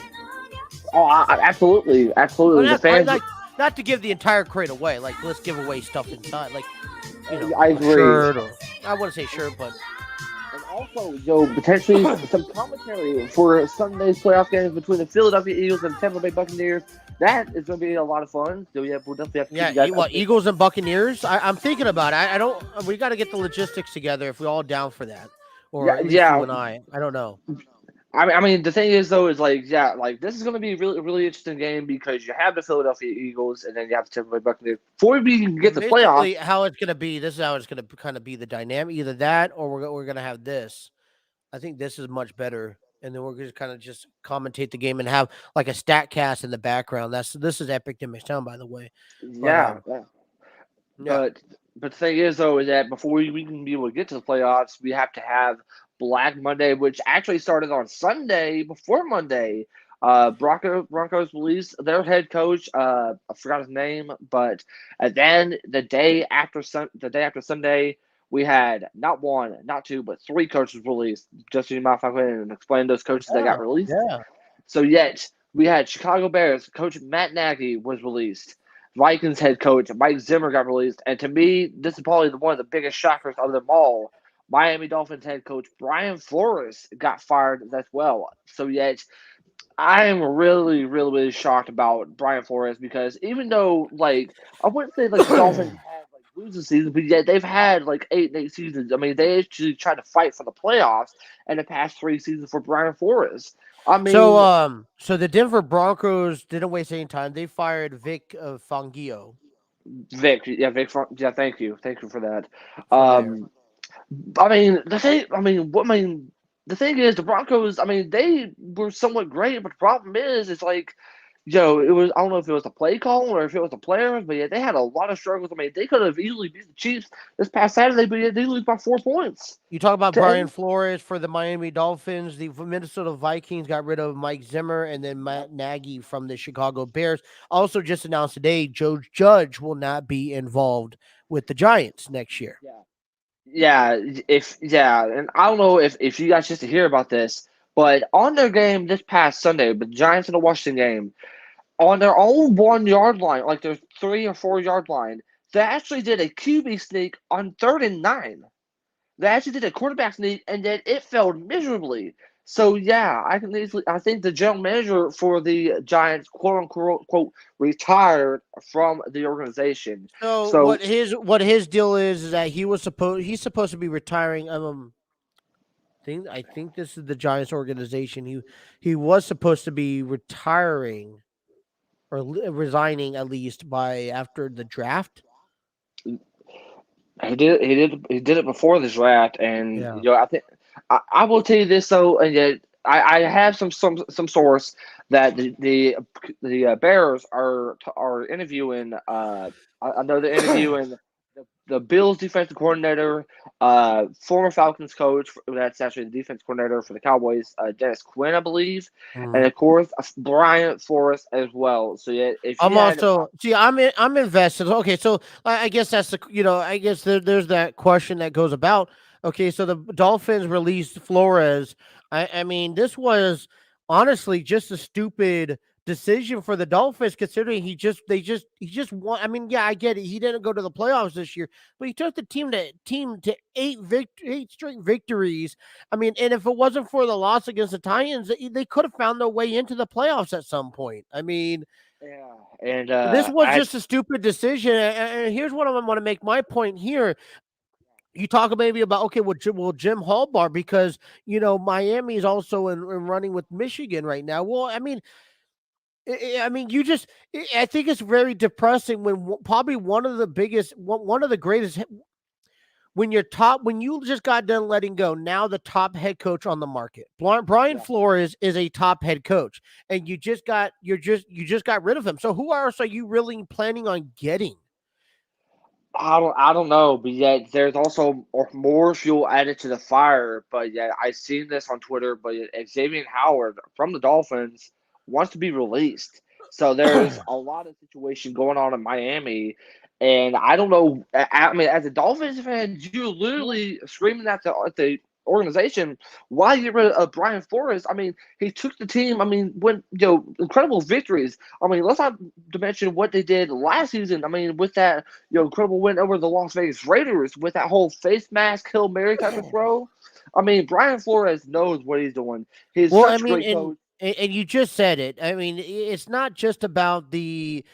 B: Oh, absolutely.
A: Well,
B: The fans,
A: not to give the entire crate away. Like, let's give away stuff inside. Like,
B: I
A: a
B: agree.
A: shirt or I wouldn't say shirt, but
B: And also, potentially some commentary for Sunday's playoff games between the Philadelphia Eagles and Tampa Bay Buccaneers. That is going to be a lot of fun. So we'll definitely have to keep you guys updated.
A: Eagles and Buccaneers? I'm thinking about it. We got to get the logistics together if we're all down for that. Or at least you and I don't know.
B: I mean, the thing is, though, is this is going to be a really, really interesting game because you have the Philadelphia Eagles and then you have the Tampa Bay Buccaneers. Before we can get the playoffs,
A: how it's going to be, this is how it's going to kind of be the dynamic. Either that or we're going to have this. I think this is much better. And then we're going to kind of just commentate the game and have like a stat cast in the background. This is Epic to Mixtown, by the way.
B: Yeah. But the thing is, though, is that before we can be able to get to the playoffs, we have to have Black Monday, which actually started on Sunday before Monday. Broncos released their head coach. I forgot his name, but then the day after Sunday, we had not one, not two, but three coaches released. Just so you might find and explain those coaches that got released.
A: Yeah.
B: So yet we had Chicago Bears coach Matt Nagy was released. Vikings head coach Mike Zimmer got released, and to me, this is probably one of the biggest shockers of them all. Miami Dolphins head coach Brian Flores got fired as well. So yet, I am really, really, really shocked about Brian Flores because even though, I wouldn't say the Dolphins had losing seasons, but yet they've had 8 seasons. I mean, they actually tried to fight for the playoffs in the past 3 seasons for Brian Flores. I mean,
A: so the Denver Broncos didn't waste any time. They fired Vic Fangio.
B: Vic, thank you for that. The thing is, the Broncos, they were somewhat great, but the problem is, it was, I don't know if it was the play call or if it was the players, but yeah, they had a lot of struggles. They could have easily beat the Chiefs this past Saturday, but yeah, they lose by 4 points.
A: You talk about Brian Flores for the Miami Dolphins. The Minnesota Vikings got rid of Mike Zimmer and then Matt Nagy from the Chicago Bears. Also just announced today, Joe Judge will not be involved with the Giants next year.
B: And I don't know if you guys just to hear about this, but on their game this past Sunday, the Giants and the Washington game, on their own 1 yard line, their 3 or 4 yard line, they actually did a QB sneak on 3rd and 9. They actually did a quarterback sneak, and then it failed miserably. So yeah, I think the general manager for the Giants, quote unquote, retired from the organization.
A: So what his deal is that he's supposed to be retiring. I think this is the Giants organization. He was supposed to be retiring or resigning at least by after the draft.
B: He did it before the draft, and I think I will tell you this though, and yet I have some source that the Bears are interviewing. I know they're interviewing the Bills defensive coordinator, former Falcons coach. That's actually the defense coordinator for the Cowboys, Dennis Quinn, I believe, and of course Brian Flores as well. So yeah,
A: I'm invested. Okay, so I guess that's I guess there's that question that goes about. Okay, so the Dolphins released Flores. I mean, this was honestly just a stupid decision for the Dolphins, considering he just won. I mean, yeah, I get it. He didn't go to the playoffs this year, but he took the team to 8 straight victories. I mean, and if it wasn't for the loss against the Titans, they could have found their way into the playoffs at some point. I mean,
B: and
A: this was just a stupid decision. And here's what I want to make my point here. You talk maybe about, okay, well, Jim Harbaugh, because, Miami is also in running with Michigan right now. Well, I mean, I think it's very depressing when probably one of the greatest, when you just got done letting go, now the top head coach on the market, Brian Flores is a top head coach, and you just got rid of him. So who else are you really planning on getting?
B: I don't know, but yet there's also more fuel added to the fire. But yet I seen this on Twitter. But yet Xavier Howard from the Dolphins wants to be released. So there's a lot of situation going on in Miami, and I don't know. I mean, as a Dolphins fan, you're literally screaming at the organization, why get rid of Brian Flores? I mean, he took the team. I mean, when incredible victories. I mean, let's not to mention what they did last season. I mean, with that incredible win over the Las Vegas Raiders, with that whole face mask Hail Mary type of throw. I mean, Brian Flores knows what he's doing. He's
A: Well,
B: such a great coach.
A: and you just said it. I mean, it's not just about the.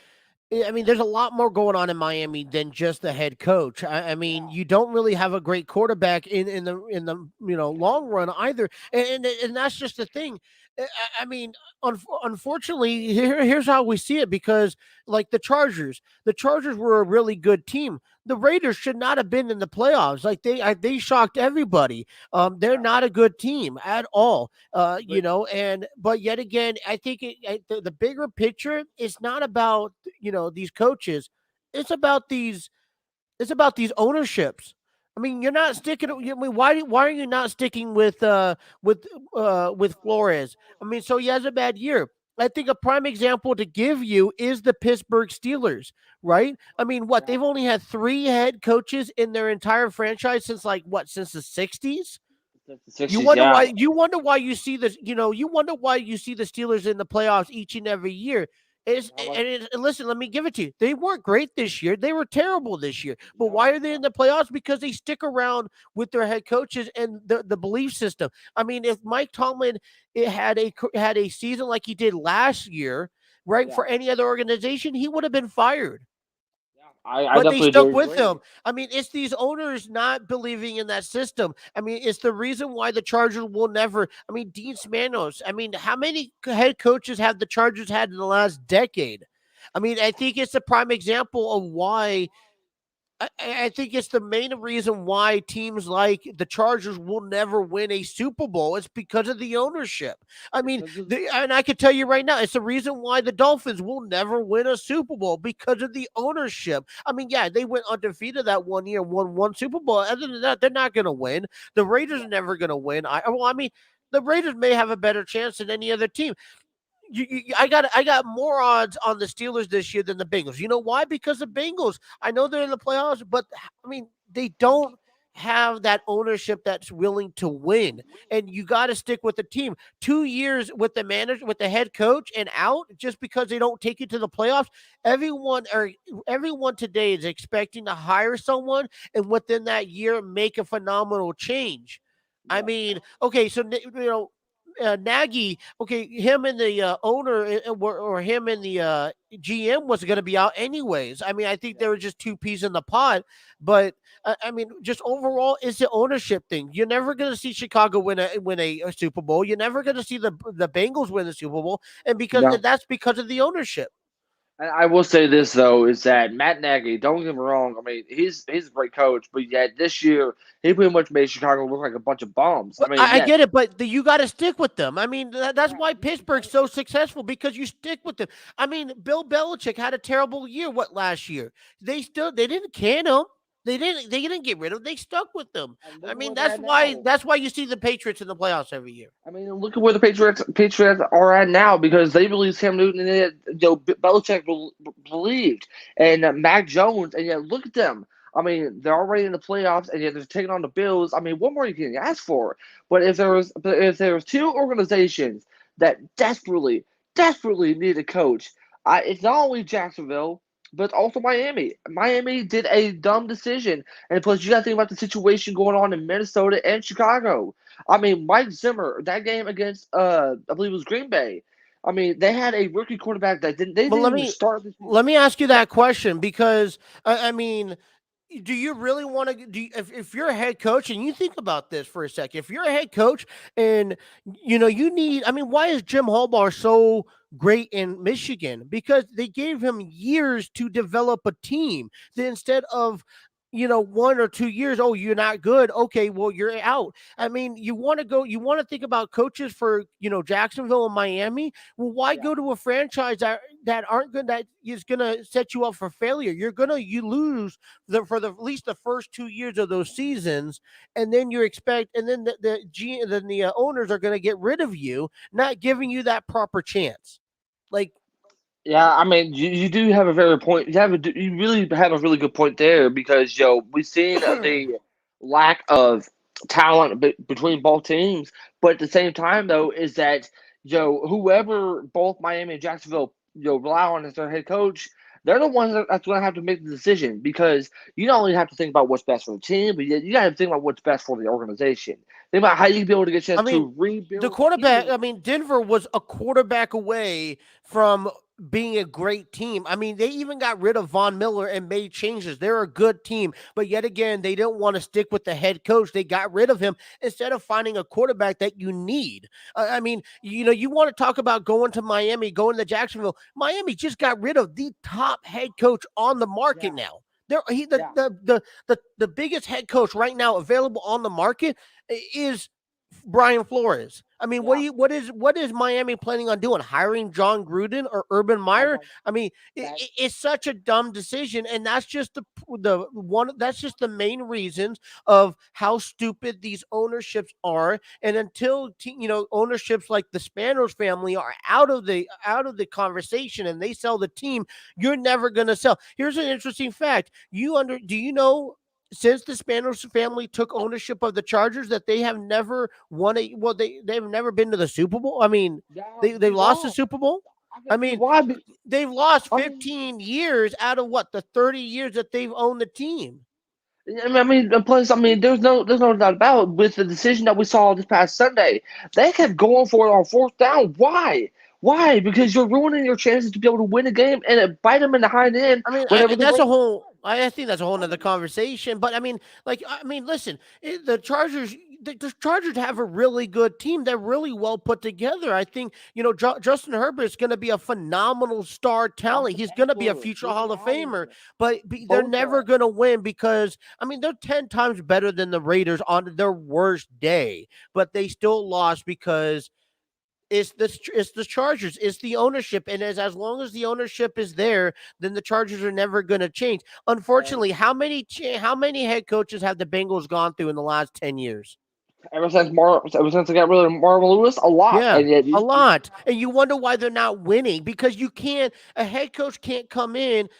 A: I mean, there's a lot more going on in Miami than just the head coach. I mean, you don't really have a great quarterback in the long run either, and that's just the thing. I mean, unfortunately, here's how we see it, because like the Chargers were a really good team. The Raiders should not have been in the playoffs. Like they shocked everybody. They're not a good team at all. But yet again, I think the bigger picture is not about these coaches. It's about these ownerships. I mean, you're not sticking. I mean, why are you not sticking with Flores? I mean, so he has a bad year. I think a prime example to give you is the Pittsburgh Steelers, right? I mean, they've only had 3 head coaches in their entire franchise since since the 60s. You wonder why you see this, you wonder why you see the Steelers in the playoffs each and every year. And listen, let me give it to you. They weren't great this year. They were terrible this year. But why are they in the playoffs? Because they stick around with their head coaches and the belief system. I mean, if Mike Tomlin had a season like he did last year, right, for any other organization, he would have been fired.
B: I
A: But they
B: definitely
A: stuck
B: do
A: with
B: agree.
A: him. I mean, it's these owners not believing in that system. I mean, it's the reason why the Chargers will never. I mean, Dean Spanos. I mean, how many head coaches have the Chargers had in the last decade? I mean, I think it's a prime example of why. I think it's the main reason why teams like the Chargers will never win a Super Bowl. It's because of the ownership. I mean, and I can tell you right now, it's the reason why the Dolphins will never win a Super Bowl, because of the ownership. I mean, yeah, they went undefeated that one year, won one Super Bowl. Other than that, they're not going to win. The Raiders are never going to win. I mean, the Raiders may have a better chance than any other team. I got more odds on the Steelers this year than the Bengals. You know why? Because the Bengals, I know they're in the playoffs, but I mean, they don't have that ownership that's willing to win. And you got to stick with the team. 2 years with the manager, with the head coach, and out just because they don't take you to the playoffs. Everyone today is expecting to hire someone and within that year make a phenomenal change. I mean, okay, so Nagy, okay, him and the owner or him and the GM was going to be out anyways. I mean, I think there were just 2 peas in the pod, but I mean, just overall, it's the ownership thing. You're never going to see Chicago win a Super Bowl. You're never going to see the Bengals win the Super Bowl, and that's because of the ownership.
B: And I will say this though, is that Matt Nagy, don't get me wrong, I mean he's a great coach, but yet this year he pretty much made Chicago look like a bunch of bums. I mean,
A: I get it, but you got to stick with them. I mean, that's why Pittsburgh's so successful, because you stick with them. I mean, Bill Belichick had a terrible year. What, last year? They didn't can him. They didn't get rid of him. They stuck with them. I mean, that's why you see the Patriots in the playoffs every year.
B: I mean, look at where the Patriots are at now, because they released Cam Newton and Belichick believed, and Mac Jones, and yet look at them. I mean, they're already in the playoffs, and yet they're taking on the Bills. I mean, what more you can ask for? But if there was 2 organizations that desperately need a coach, it's not only Jacksonville, but also Miami. Miami did a dumb decision, and plus you got to think about the situation going on in Minnesota and Chicago. I mean, Mike Zimmer, that game against I believe it was Green Bay. I mean, they had a rookie quarterback that didn't even start.
A: Let me ask you that question, because I mean, do you really want to if you're a head coach, and you think about this for a second, if you're a head coach and you need, I mean, why is Jim Harbaugh so great in Michigan? Because they gave him years to develop a team instead of 1 or 2 years, oh, you're not good. Okay, well, you're out. I mean, you want to think about coaches for, Jacksonville and Miami. Well, why go to a franchise that aren't good, that is going to set you up for failure? You lose for at least the first 2 years of those seasons, and then and then the owners are going to get rid of you, not giving you that proper chance. Like,
B: Yeah, I mean, you do have a very point. You really have a really good point there because we've seen the lack of talent between both teams, but at the same time, though, is that whoever both Miami and Jacksonville rely on as their head coach, they're the ones that's going to have to make the decision because you not only have to think about what's best for the team, but you got to think about what's best for the organization. Think about how you can be able to get a chance to rebuild
A: the quarterback. I mean, Denver was a quarterback away from being a great team. I mean, they even got rid of Von Miller and made changes. They're a good team, but yet again, they didn't want to stick with the head coach. They got rid of him instead of finding a quarterback that you need. I mean, you want to talk about going to Miami, going to Jacksonville. Miami just got rid of the top head coach on the market now. The biggest head coach right now available on the market is Brian Flores. I mean, what is Miami planning on doing? Hiring John Gruden or Urban Meyer? I mean, it's such a dumb decision, and that's just that's just the main reasons of how stupid these ownerships are. And until ownerships like the Spanos family are out of the conversation and they sell the team, you're never going to sell. Here's an interesting fact. Do you know, since the Spanos family took ownership of the Chargers, that they have never won they've never been to the Super Bowl? I mean, they lost the Super Bowl. I mean, they've lost 15 years out of the 30 years that they've owned the team.
B: I mean, plus, there's no doubt about it. With the decision that we saw this past Sunday, they kept going for it on fourth down. Why? Why? Because you're ruining your chances to be able to win a game and bite them in the hind end.
A: I mean, I think that's a whole nother conversation. But I mean, listen, the Chargers have a really good team. They're really well put together. I think, Justin Herbert is going to be a phenomenal star talent. He's going to be a future Hall of Famer, but they're never going to win because, they're 10 times better than the Raiders on their worst day, but they still lost because it's the Chargers. It's the ownership. And as long as the ownership is there, then the Chargers are never going to change. Unfortunately, how many head coaches have the Bengals gone through in the last 10 years?
B: Ever since they got rid of Marvin Lewis, a lot.
A: Yeah, a lot. And you wonder why they're not winning, because a head coach can't come in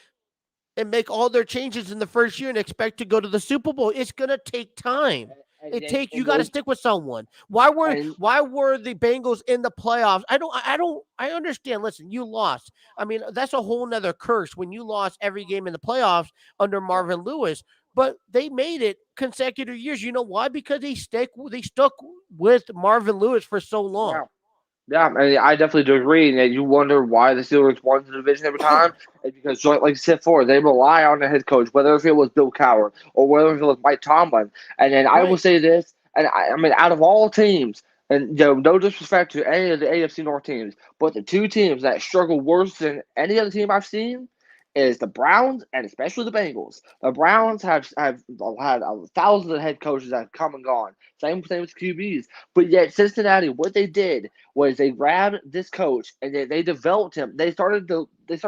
A: and make all their changes in the first year and expect to go to the Super Bowl. It's going to take time. You got to stick with someone. Why were the Bengals in the playoffs? I understand. Listen, you lost. I mean, that's a whole nother curse when you lost every game in the playoffs under Marvin Lewis, but they made it consecutive years. You know why? Because they stuck with Marvin Lewis for so long.
B: Yeah, I definitely do agree. And you wonder why the Steelers won the division every time. It's because, like you said before, they rely on the head coach, whether if it was Bill Cowher or whether if it was Mike Tomlin. And then I will say this, and I mean, out of all teams, and no disrespect to any of the AFC North teams, but the two teams that struggle worse than any other team I've seen is the Browns and especially the Bengals. The Browns have had thousands of head coaches that have come and gone. Same with QBs. But yet Cincinnati, what they did was they grabbed this coach and they developed him. They started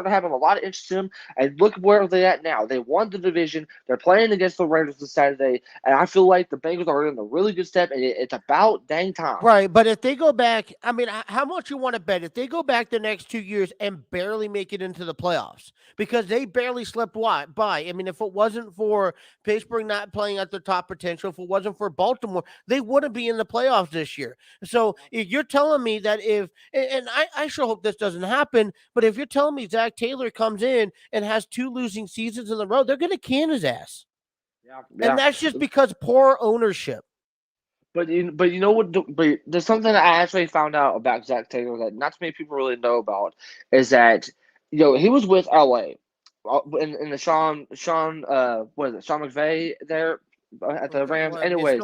B: having a lot of interest in him, and look where they're at now. They won the division. They're playing against the Raiders this Saturday, and I feel like the Bengals are in a really good step, and it's about dang time.
A: Right, but if they go back, I mean, how much you want to bet if they go back the next 2 years and barely make it into the playoffs? Because they barely slipped by. I mean, if it wasn't for Pittsburgh not playing at their top potential, if it wasn't for Baltimore, they wouldn't be in the playoffs this year. So if you're telling me that I sure hope this doesn't happen, but if you're telling me Zach Taylor comes in and has 2 losing seasons in a row, they're going to can his ass. Yeah. And that's just because poor ownership.
B: But you know what? But there's something that I actually found out about Zach Taylor that not too many people really know about is that he was with LA in the Sean McVay there at the Rams. Anyways,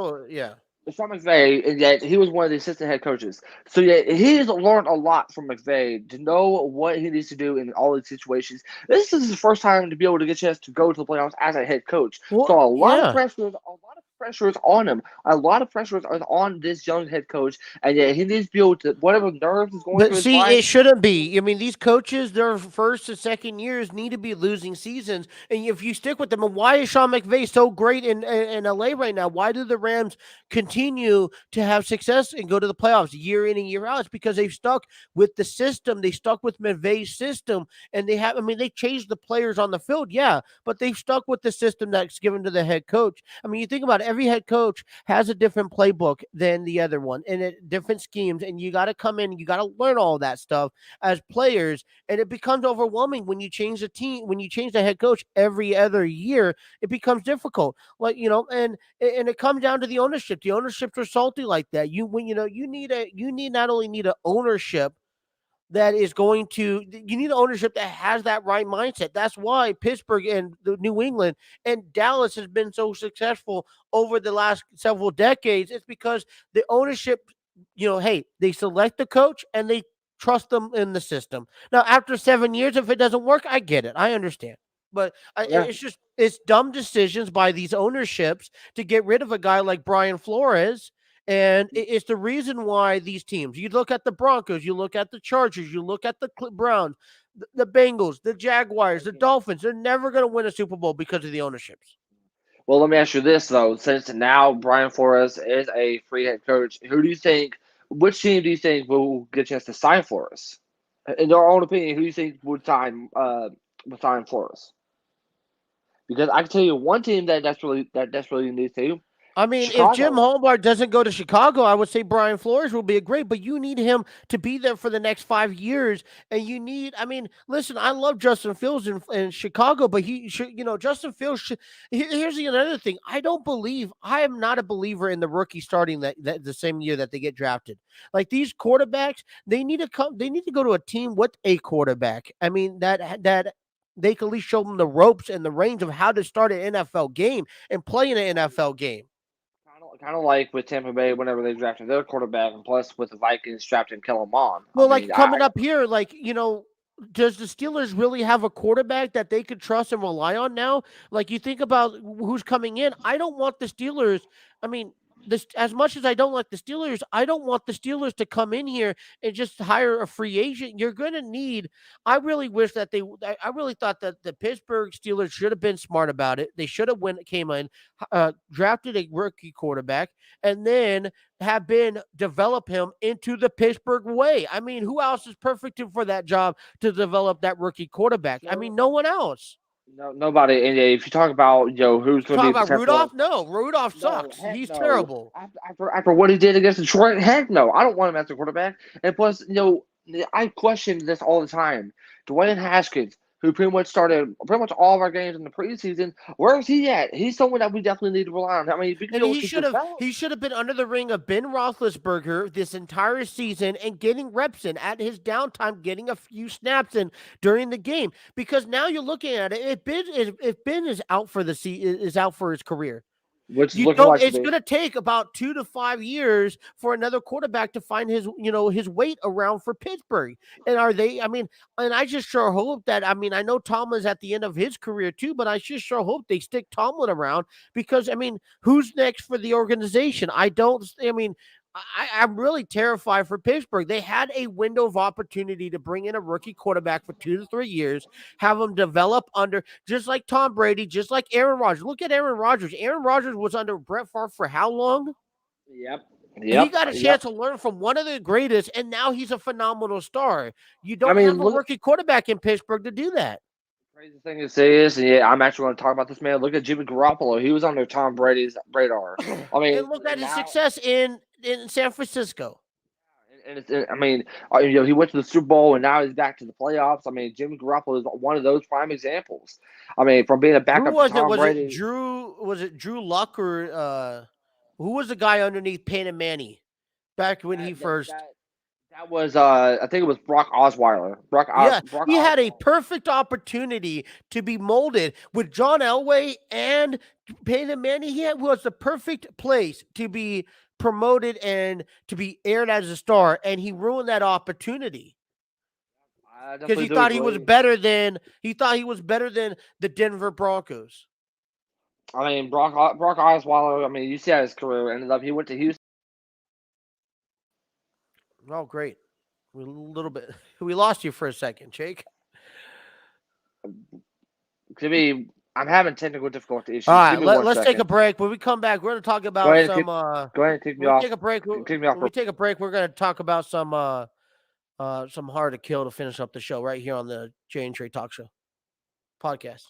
B: Sean McVay, and yet he was one of the assistant head coaches. So yeah, he's learned a lot from McVay to know what he needs to do in all these situations. This is his first time to be able to get a chance to go to the playoffs as a head coach.
A: Well,
B: So a lot of
A: yeah.
B: pressure, is on him. A lot of pressure is on this young head coach, and yet he needs to be able to whatever nerves is going
A: But
B: through his
A: see,
B: mind.
A: it shouldn't be. I mean, these coaches, their first and second years need to be losing seasons. And if you stick with them, and why is Sean McVay so great in LA right now? Why do the Rams continue to have success and go to the playoffs year in and year out? It's because they've stuck with the system. They stuck with McVay's system. And they have, I mean, they changed the players on the field, yeah, but they've stuck with the system that's given to the head coach. I mean, you think about it, every head coach has a different playbook than the other one and different schemes. And you got to come in, you got to learn all that stuff as players, and it becomes overwhelming when you change the team, when you change the head coach every other year. It becomes difficult, like and it comes down to the ownership. The ownerships are salty like that. You need not only need an ownership that is going to, you need ownership that has that right mindset. That's why Pittsburgh and the New England and Dallas has been so successful over the last several decades. It's because the ownership, hey, they select the coach and they trust them in the system. Now, after 7 years, if it doesn't work, I get it. I understand. But
B: Yeah.
A: it's dumb decisions by these ownerships to get rid of a guy like Brian Flores. And it's the reason why these teams, you look at the Broncos, you look at the Chargers, you look at the Browns, the Bengals, the Jaguars, the Dolphins, they're never going to win a Super Bowl because of the ownerships.
B: Well, let me ask you this though: since now Brian Flores is a free head coach, which team do you think will get a chance to sign Flores? In their own opinion, who do you think would sign Flores? Because I can tell you one team that desperately needs to.
A: I mean, if Jim
B: Chicago.
A: Hobart doesn't go to Chicago, I would say Brian Flores will be a great, but you need him to be there for the next 5 years. And you need, I mean, listen, I love Justin Fields in Chicago, but he should, Justin Fields should. Here's another thing. I am not a believer in the rookie starting that the same year that they get drafted. Like these quarterbacks, they need to go to a team with a quarterback. I mean, that they can at least show them the ropes and the range of how to start an NFL game and play in an NFL game.
B: Kind of like with Tampa Bay whenever they drafted their quarterback, and plus with the Vikings drafting Kellen Mond.
A: Well, like coming up here, does the Steelers really have a quarterback that they could trust and rely on now? Like you think about who's coming in. I don't want the Steelers. I mean, as much as I don't like the Steelers, I don't want the Steelers to come in here and just hire a free agent. You're going to need. I really wish that I really thought that the Pittsburgh Steelers should have been smart about it. They should have came in, drafted a rookie quarterback, and then develop him into the Pittsburgh way. I mean, who else is perfect for that job to develop that rookie quarterback? I mean, no one else.
B: No, nobody. And if you talk about who's going to be
A: talk about Rudolph? No, Rudolph sucks. He's terrible.
B: After what he did against Detroit, heck no, I don't want him as a quarterback. And plus, I question this all the time. Dwayne Haskins, who pretty much started all of our games in the preseason, where is he at? He's someone that we definitely need to rely on. I mean,
A: he should have been under the ring of Ben Roethlisberger this entire season and getting reps in at his downtime, getting a few snaps in during the game. Because now you're looking at it, if Ben is out for is out for his career. It's going to take about 2 to 5 years for another quarterback to find his weight around for Pittsburgh. And and I just sure hope that, I know Tomlin's at the end of his career too, but I just sure hope they stick Tomlin around because, who's next for the organization? I'm really terrified for Pittsburgh. They had a window of opportunity to bring in a rookie quarterback for 2 to 3 years, have them develop under, just like Tom Brady, just like Aaron Rodgers. Look at Aaron Rodgers. Aaron Rodgers was under Brett Favre for how long?
B: Yep.
A: He got a chance to learn from one of the greatest, and now he's a phenomenal star. You don't have a rookie quarterback in Pittsburgh to do that.
B: Crazy thing to say is, and yeah, I'm actually going to talk about this man. Look at Jimmy Garoppolo. He was under Tom Brady's radar.
A: And look at his success in San Francisco.
B: And he went to the Super Bowl and now he's back to the playoffs. Jimmy Garoppolo is one of those prime examples. From being a backup to Tom Brady.
A: Was it Drew Luck or who was the guy underneath Peyton Manning back when he first?
B: That was, I think it was Brock Osweiler.
A: He had a perfect opportunity to be molded with John Elway and Peyton Manning. Was the perfect place to be promoted and to be aired as a star, and he ruined that opportunity because he thought he was better than the Denver Broncos.
B: I mean, Brock Osweiler. I mean, you see how his career ended up. He went to Houston.
A: Oh, great! We lost you for a second, Jake.
B: I'm having technical difficulty issues.
A: All right, let's take a break. When we come back, we're going to talk about some.
B: Go ahead and take me off.
A: Take a break. When we take a break, we're going to talk about some hard to kill to finish up the show right here on the Jay and Trey Talk Show podcast.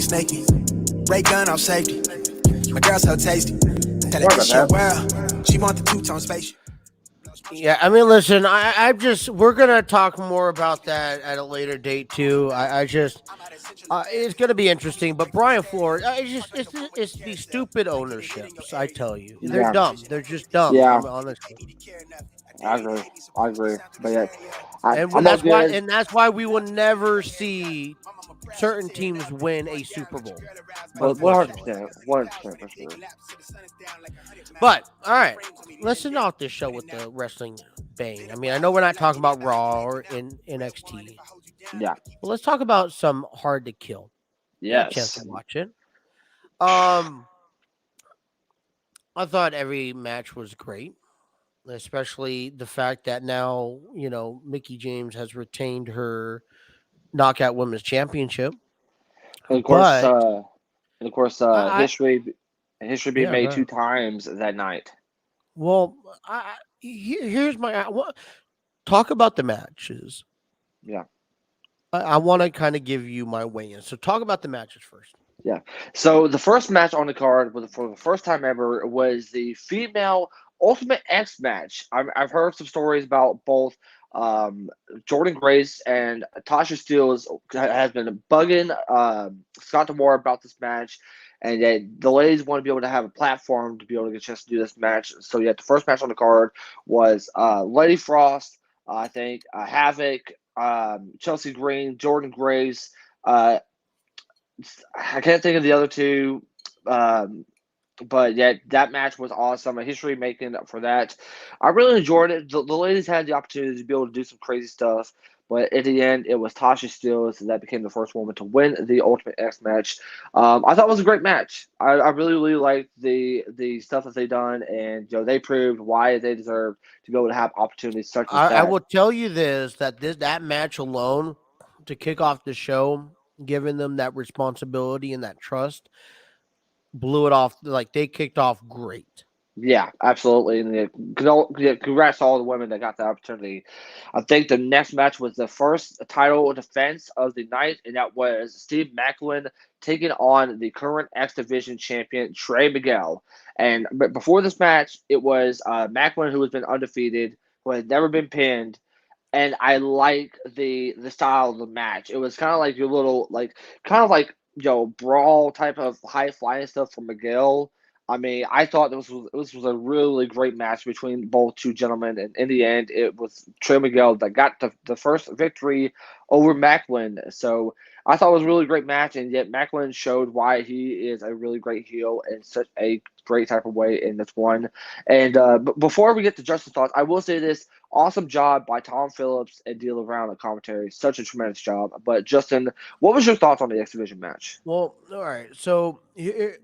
F: Snake me. Ray gun off safety. My girl so tasty. Tell her this shit well. She want the two-tone spaceship.
A: Yeah, I mean, listen, we're gonna talk more about that at a later date too. It's gonna be interesting. But Brian Flores, it's these stupid ownerships. I tell you, they're dumb. They're just dumb.
B: Yeah,
A: honestly.
B: I agree. But yeah,
A: that's why we will never see certain teams win a Super Bowl.
B: 100%, for sure.
A: But all right, let's end off this show with the wrestling bang. I mean, I know we're not talking about Raw or in NXT.
B: Yeah.
A: But let's talk about some hard to kill.
B: Yes.
A: Chance to watch it. I thought every match was great, especially the fact that now, Mickie James has retained her Knockout Women's Championship.
B: And of course, history being made 2 times that night.
A: Well, here's my talk about the matches.
B: Yeah.
A: I want to kind of give you my weigh-in. So talk about the matches first.
B: Yeah. So the first match on the card for the first time ever was the female Ultimate X match. I've heard some stories about both Jordan Grace and Tasha Steelz has been bugging Scott D'Amore about this match, and that the ladies want to be able to have a platform to be able to get a chance to do this match. So yeah, the first match on the card was Lady Frost, I think Havoc, Chelsea Green, Jordan Grace. I can't think of the other two. But yeah, that match was awesome. A history making for that. I really enjoyed it. The ladies had the opportunity to be able to do some crazy stuff. But in the end, it was Tasha Steelz that became the first woman to win the Ultimate X match. I thought it was a great match. I really liked the stuff that they done, and they proved why they deserve to go to have opportunities such as
A: I
B: that.
A: will tell you that match alone to kick off the show, giving them that responsibility and that trust, blew it off. Like they kicked off great.
B: Yeah, absolutely. And congrats to all the women that got the opportunity. I think the next match was the first title defense of the night, and that was Steve Mcqueen taking on the current X Division champion, Trey Miguel. But before this match, it was Mcqueen, who has been undefeated, who has never been pinned. And I like the style of the match. It was kind of like your little, brawl type of high flying stuff from Miguel. I mean, I thought this was a really great match between both two gentlemen, and in the end, it was Trey Miguel that got the first victory over Mcqueen. So I thought it was a really great match, and yet Mcqueen showed why he is a really great heel in such a great type of way in this one. And before we get to Justin's thoughts, I will say this: awesome job by Tom Phillips and D'Lo Brown on commentary. Such a tremendous job. But Justin, what was your thoughts on the X Division match?
A: Well, all right. So here.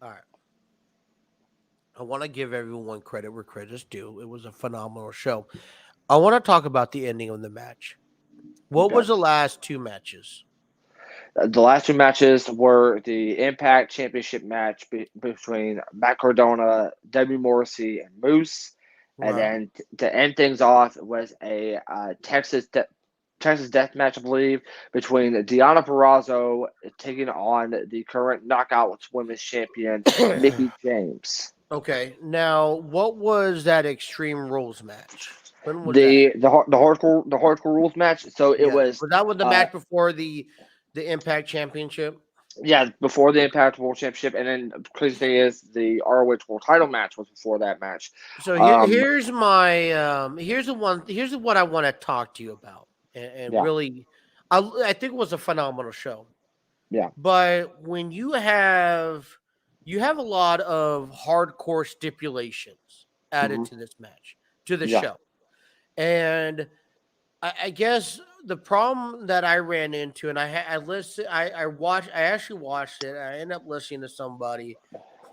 A: All right. I want to give everyone credit where credit's due. It was a phenomenal show. I want to talk about the ending of the match. What was the last two matches?
B: The last two matches were the Impact Championship match between Matt Cardona, Debbie Morrissey, and Moose. Wow. And then to end things off was a Texas death match, I believe, between Deonna Purrazzo taking on the current Knockout Women's Champion, Mickie James.
A: Okay, now what was that Extreme Rules match? When was
B: the hardcore rules match? So it was
A: that was the match before the Impact Championship?
B: Yeah, before the Impact World Championship, and then the crazy thing is the ROH World Title match was before that match.
A: So here's my here's what I want to talk to you about. And really, I think it was a phenomenal show.
B: Yeah.
A: But when you have a lot of hardcore stipulations added to this match, to the show. And I guess the problem that I ran into, and I actually watched it. I ended up listening to somebody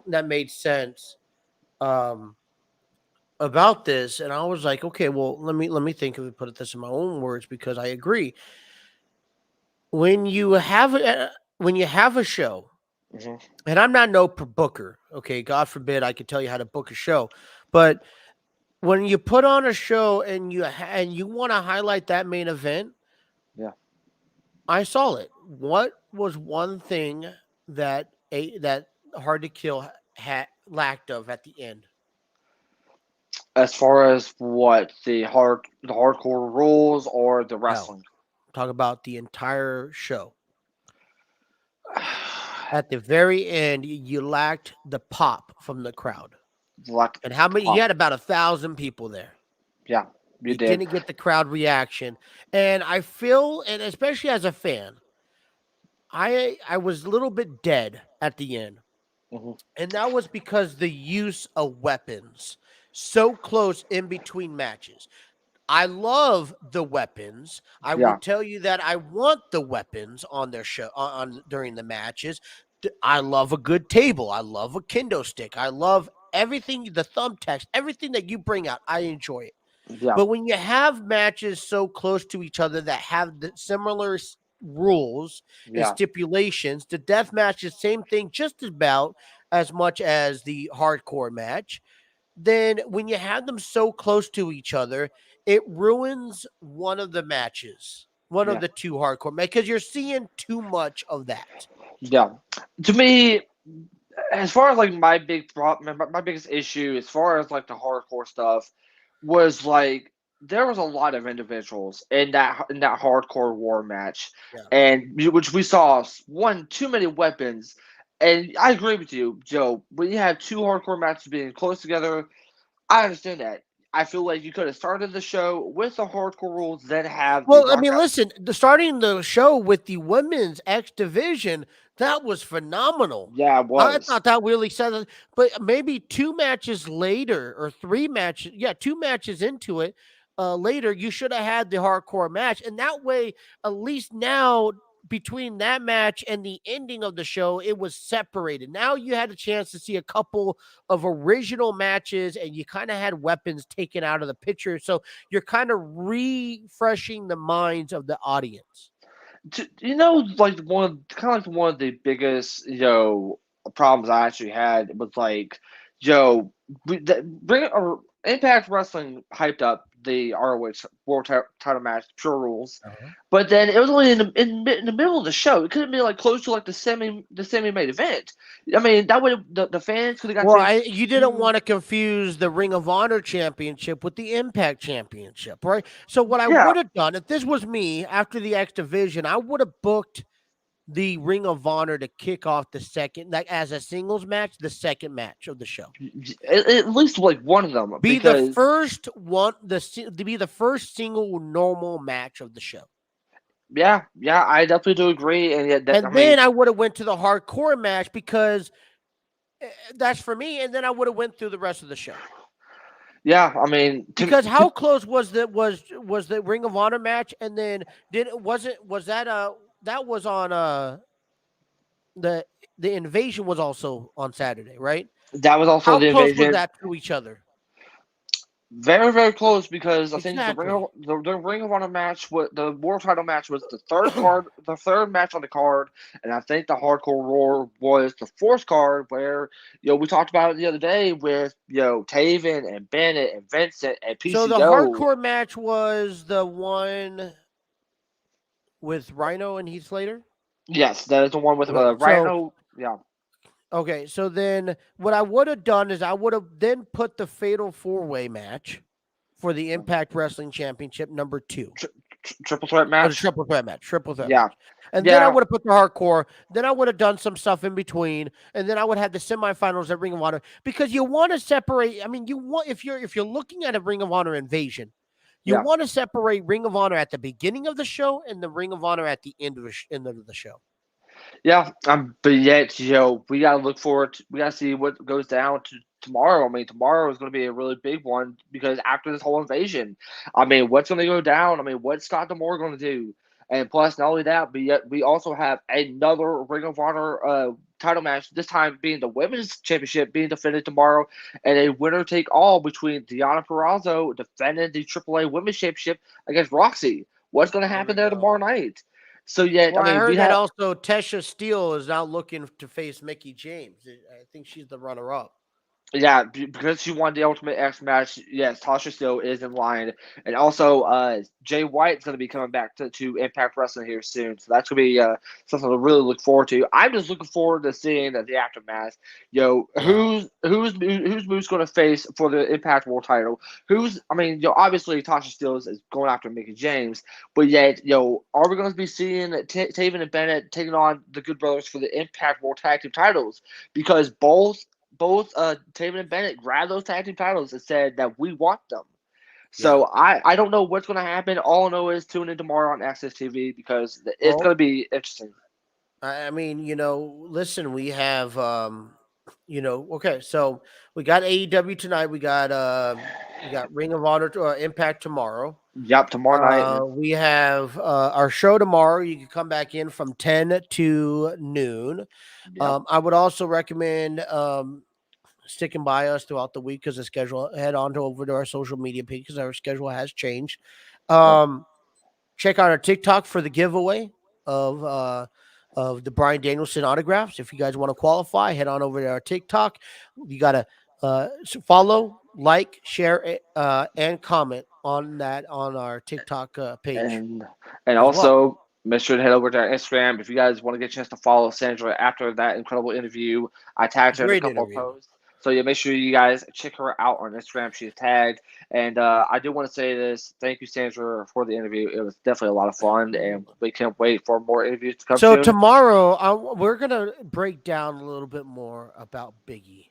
A: that made sense about this, and I was like, okay, well, let me think of it, put this in my own words, because I agree. When you have a show, and I'm not no booker, okay, God forbid I could tell you how to book a show, but when you put on a show and you want to highlight that main event, I saw it. What was one thing that Hard to Kill lacked of at the end?
B: As far as what the hardcore rules or the wrestling?
A: No. Talk about the entire show. At the very end, you lacked the pop from the crowd. And how many? You had about 1,000 people there.
B: Yeah, you did.
A: Didn't get the crowd reaction, and I feel, and especially as a fan, I was a little bit dead at the end, and that was because the use of weapons so close in between matches. I love the weapons. I will tell you that I want the weapons on their show during the matches. I love a good table. I love a kendo stick. I love everything, the thumbtacks, everything that you bring out. I enjoy it. Yeah. But when you have matches so close to each other that have the similar rules and stipulations, the death match is the same thing, just about as much as the hardcore match. Then when you have them so close to each other, it ruins one of the matches, one of the two hardcore, because you're seeing too much of that.
B: Yeah. To me, as far as like my biggest issue, as far as like the hardcore stuff, was like there was a lot of individuals in that hardcore war match, and which we saw too many weapons. And I agree with you, Joe. When you have two hardcore matches being close together, I understand that. I feel like you could have started the show with the hardcore rules, then have.
A: Well, I mean, listen, starting the show with the women's X division, that was phenomenal.
B: Yeah, it was.
A: I thought that really said it, but maybe 2 matches later or 3 matches, 2 matches into it, later, you should have had the hardcore match. And that way, at least now, between that match and the ending of the show, it was separated. Now you had a chance to see a couple of original matches, and you kind of had weapons taken out of the picture. So you're kind of refreshing the minds of the audience.
B: Like one of the biggest, problems I actually had was like, Impact Wrestling hyped up the ROH World Title match, Pure Rules, but then it was only in the middle of the show. It couldn't be like close to like the semi main event. I mean, that would the fans could have got.
A: Well, you didn't want to confuse the Ring of Honor Championship with the Impact Championship, right? So what I would have done, if this was me after the X Division, I would have booked the Ring of Honor to kick off the second, like as a singles match, the second match of the show.
B: At least like one of them.
A: The first one, to be the first single normal match of the show.
B: Yeah, I definitely do agree. And
A: then I would have went to the hardcore match because that's for me. And then I would have went through the rest of the show.
B: Yeah, I mean,
A: because how close was the Ring of Honor match? And then that was on the Invasion was also on Saturday, right?
B: That was also the Invasion.
A: How close was that to each other?
B: Very, very close, because I think the Ring of Honor match, the World Title match, was the third match on the card, and I think the Hardcore Roar was the fourth card. Where we talked about it the other day with Taven and Bennett and Vincent and PCO.
A: So the Hardcore match was the one with Rhino and Heath Slater?
B: Yes, that is the one with Rhino. Yeah.
A: Okay, so then what I would have done is I would have then put the Fatal 4-Way match for the Impact Wrestling Championship number 2.
B: Triple threat match?
A: Triple threat match.
B: Yeah.
A: Match. And then I would have put the hardcore. Then I would have done some stuff in between. And then I would have the semifinals at Ring of Honor. Because you want to separate. I mean, if you're looking at a Ring of Honor Invasion, you want to separate Ring of Honor at the beginning of the show and the Ring of Honor at the end of the show.
B: Yeah, but yet, we gotta look forward. We gotta see what goes down to tomorrow. I mean, tomorrow is going to be a really big one, because after this whole invasion, I mean, what's going to go down? I mean, what's Scott D'Amore going to do? And plus, not only that, but yet we also have another Ring of Honor title match. This time being the Women's Championship being defended tomorrow, and a winner take all between Deonna Purrazzo defending the AAA Women's Championship against Roxy. What's going to happen there tomorrow night? So yet,
A: I heard that also Tesha Steele is now looking to face Mickie James. I think she's the runner-up.
B: Yeah, because she won the Ultimate X match. Yes, Tasha Steele is in line, and also Jay White's going to be coming back to Impact Wrestling here soon. So that's going to be something to really look forward to. I'm just looking forward to seeing the aftermath. Who's going to face for the Impact World Title? Obviously Tasha Steele is going after Mickie James, but yet, are we going to be seeing Taven and Bennett taking on the Good Brothers for the Impact World Tag Team titles? Because both Taven and Bennett grabbed those tag team titles and said that we want them. So I don't know what's going to happen. All I know is tune in tomorrow on Access TV, because it's going to be interesting.
A: I mean, listen, we have, okay, so we got AEW tonight. We got Ring of Honor Impact tomorrow.
B: Yep, tomorrow night.
A: We have our show tomorrow. You can come back in from 10 to noon. Yep. I would also recommend sticking by us throughout the week, because the schedule, head on over to our social media page, because our schedule has changed. Check out our TikTok for the giveaway of the Bryan Danielson autographs. If you guys want to qualify, head on over to our TikTok. You got to follow, like, share, and comment on our TikTok page.
B: And also, make sure to head over to our Instagram. If you guys want to get a chance to follow Sandra after that incredible interview, I tagged her in a couple of posts. So make sure you guys check her out on Instagram. She's tagged. And I do want to say this. Thank you, Sandra, for the interview. It was definitely a lot of fun, and we can't wait for more interviews to come soon.
A: Tomorrow, we're going to break down a little bit more about Biggie.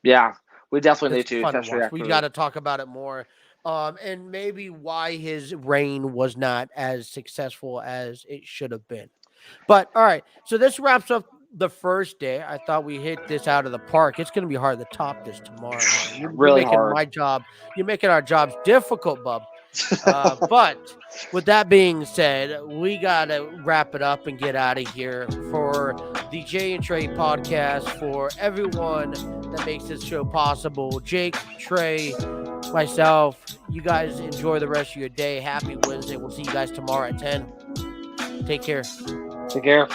B: Yeah, we definitely need to.
A: We got to talk about it more. And maybe why his reign was not as successful as it should have been. But, all right, so this wraps up the first day. I thought we hit this out of the park. It's going to be hard to top this tomorrow. You're
B: really
A: making
B: hard.
A: You're making our jobs difficult, bub. But with that being said, we got to wrap it up and get out of here. For the Jay and Trey podcast, for everyone that makes this show possible, Jake, Trey, myself, you guys enjoy the rest of your day. Happy Wednesday. We'll see you guys tomorrow at 10. Take care.
B: Take care.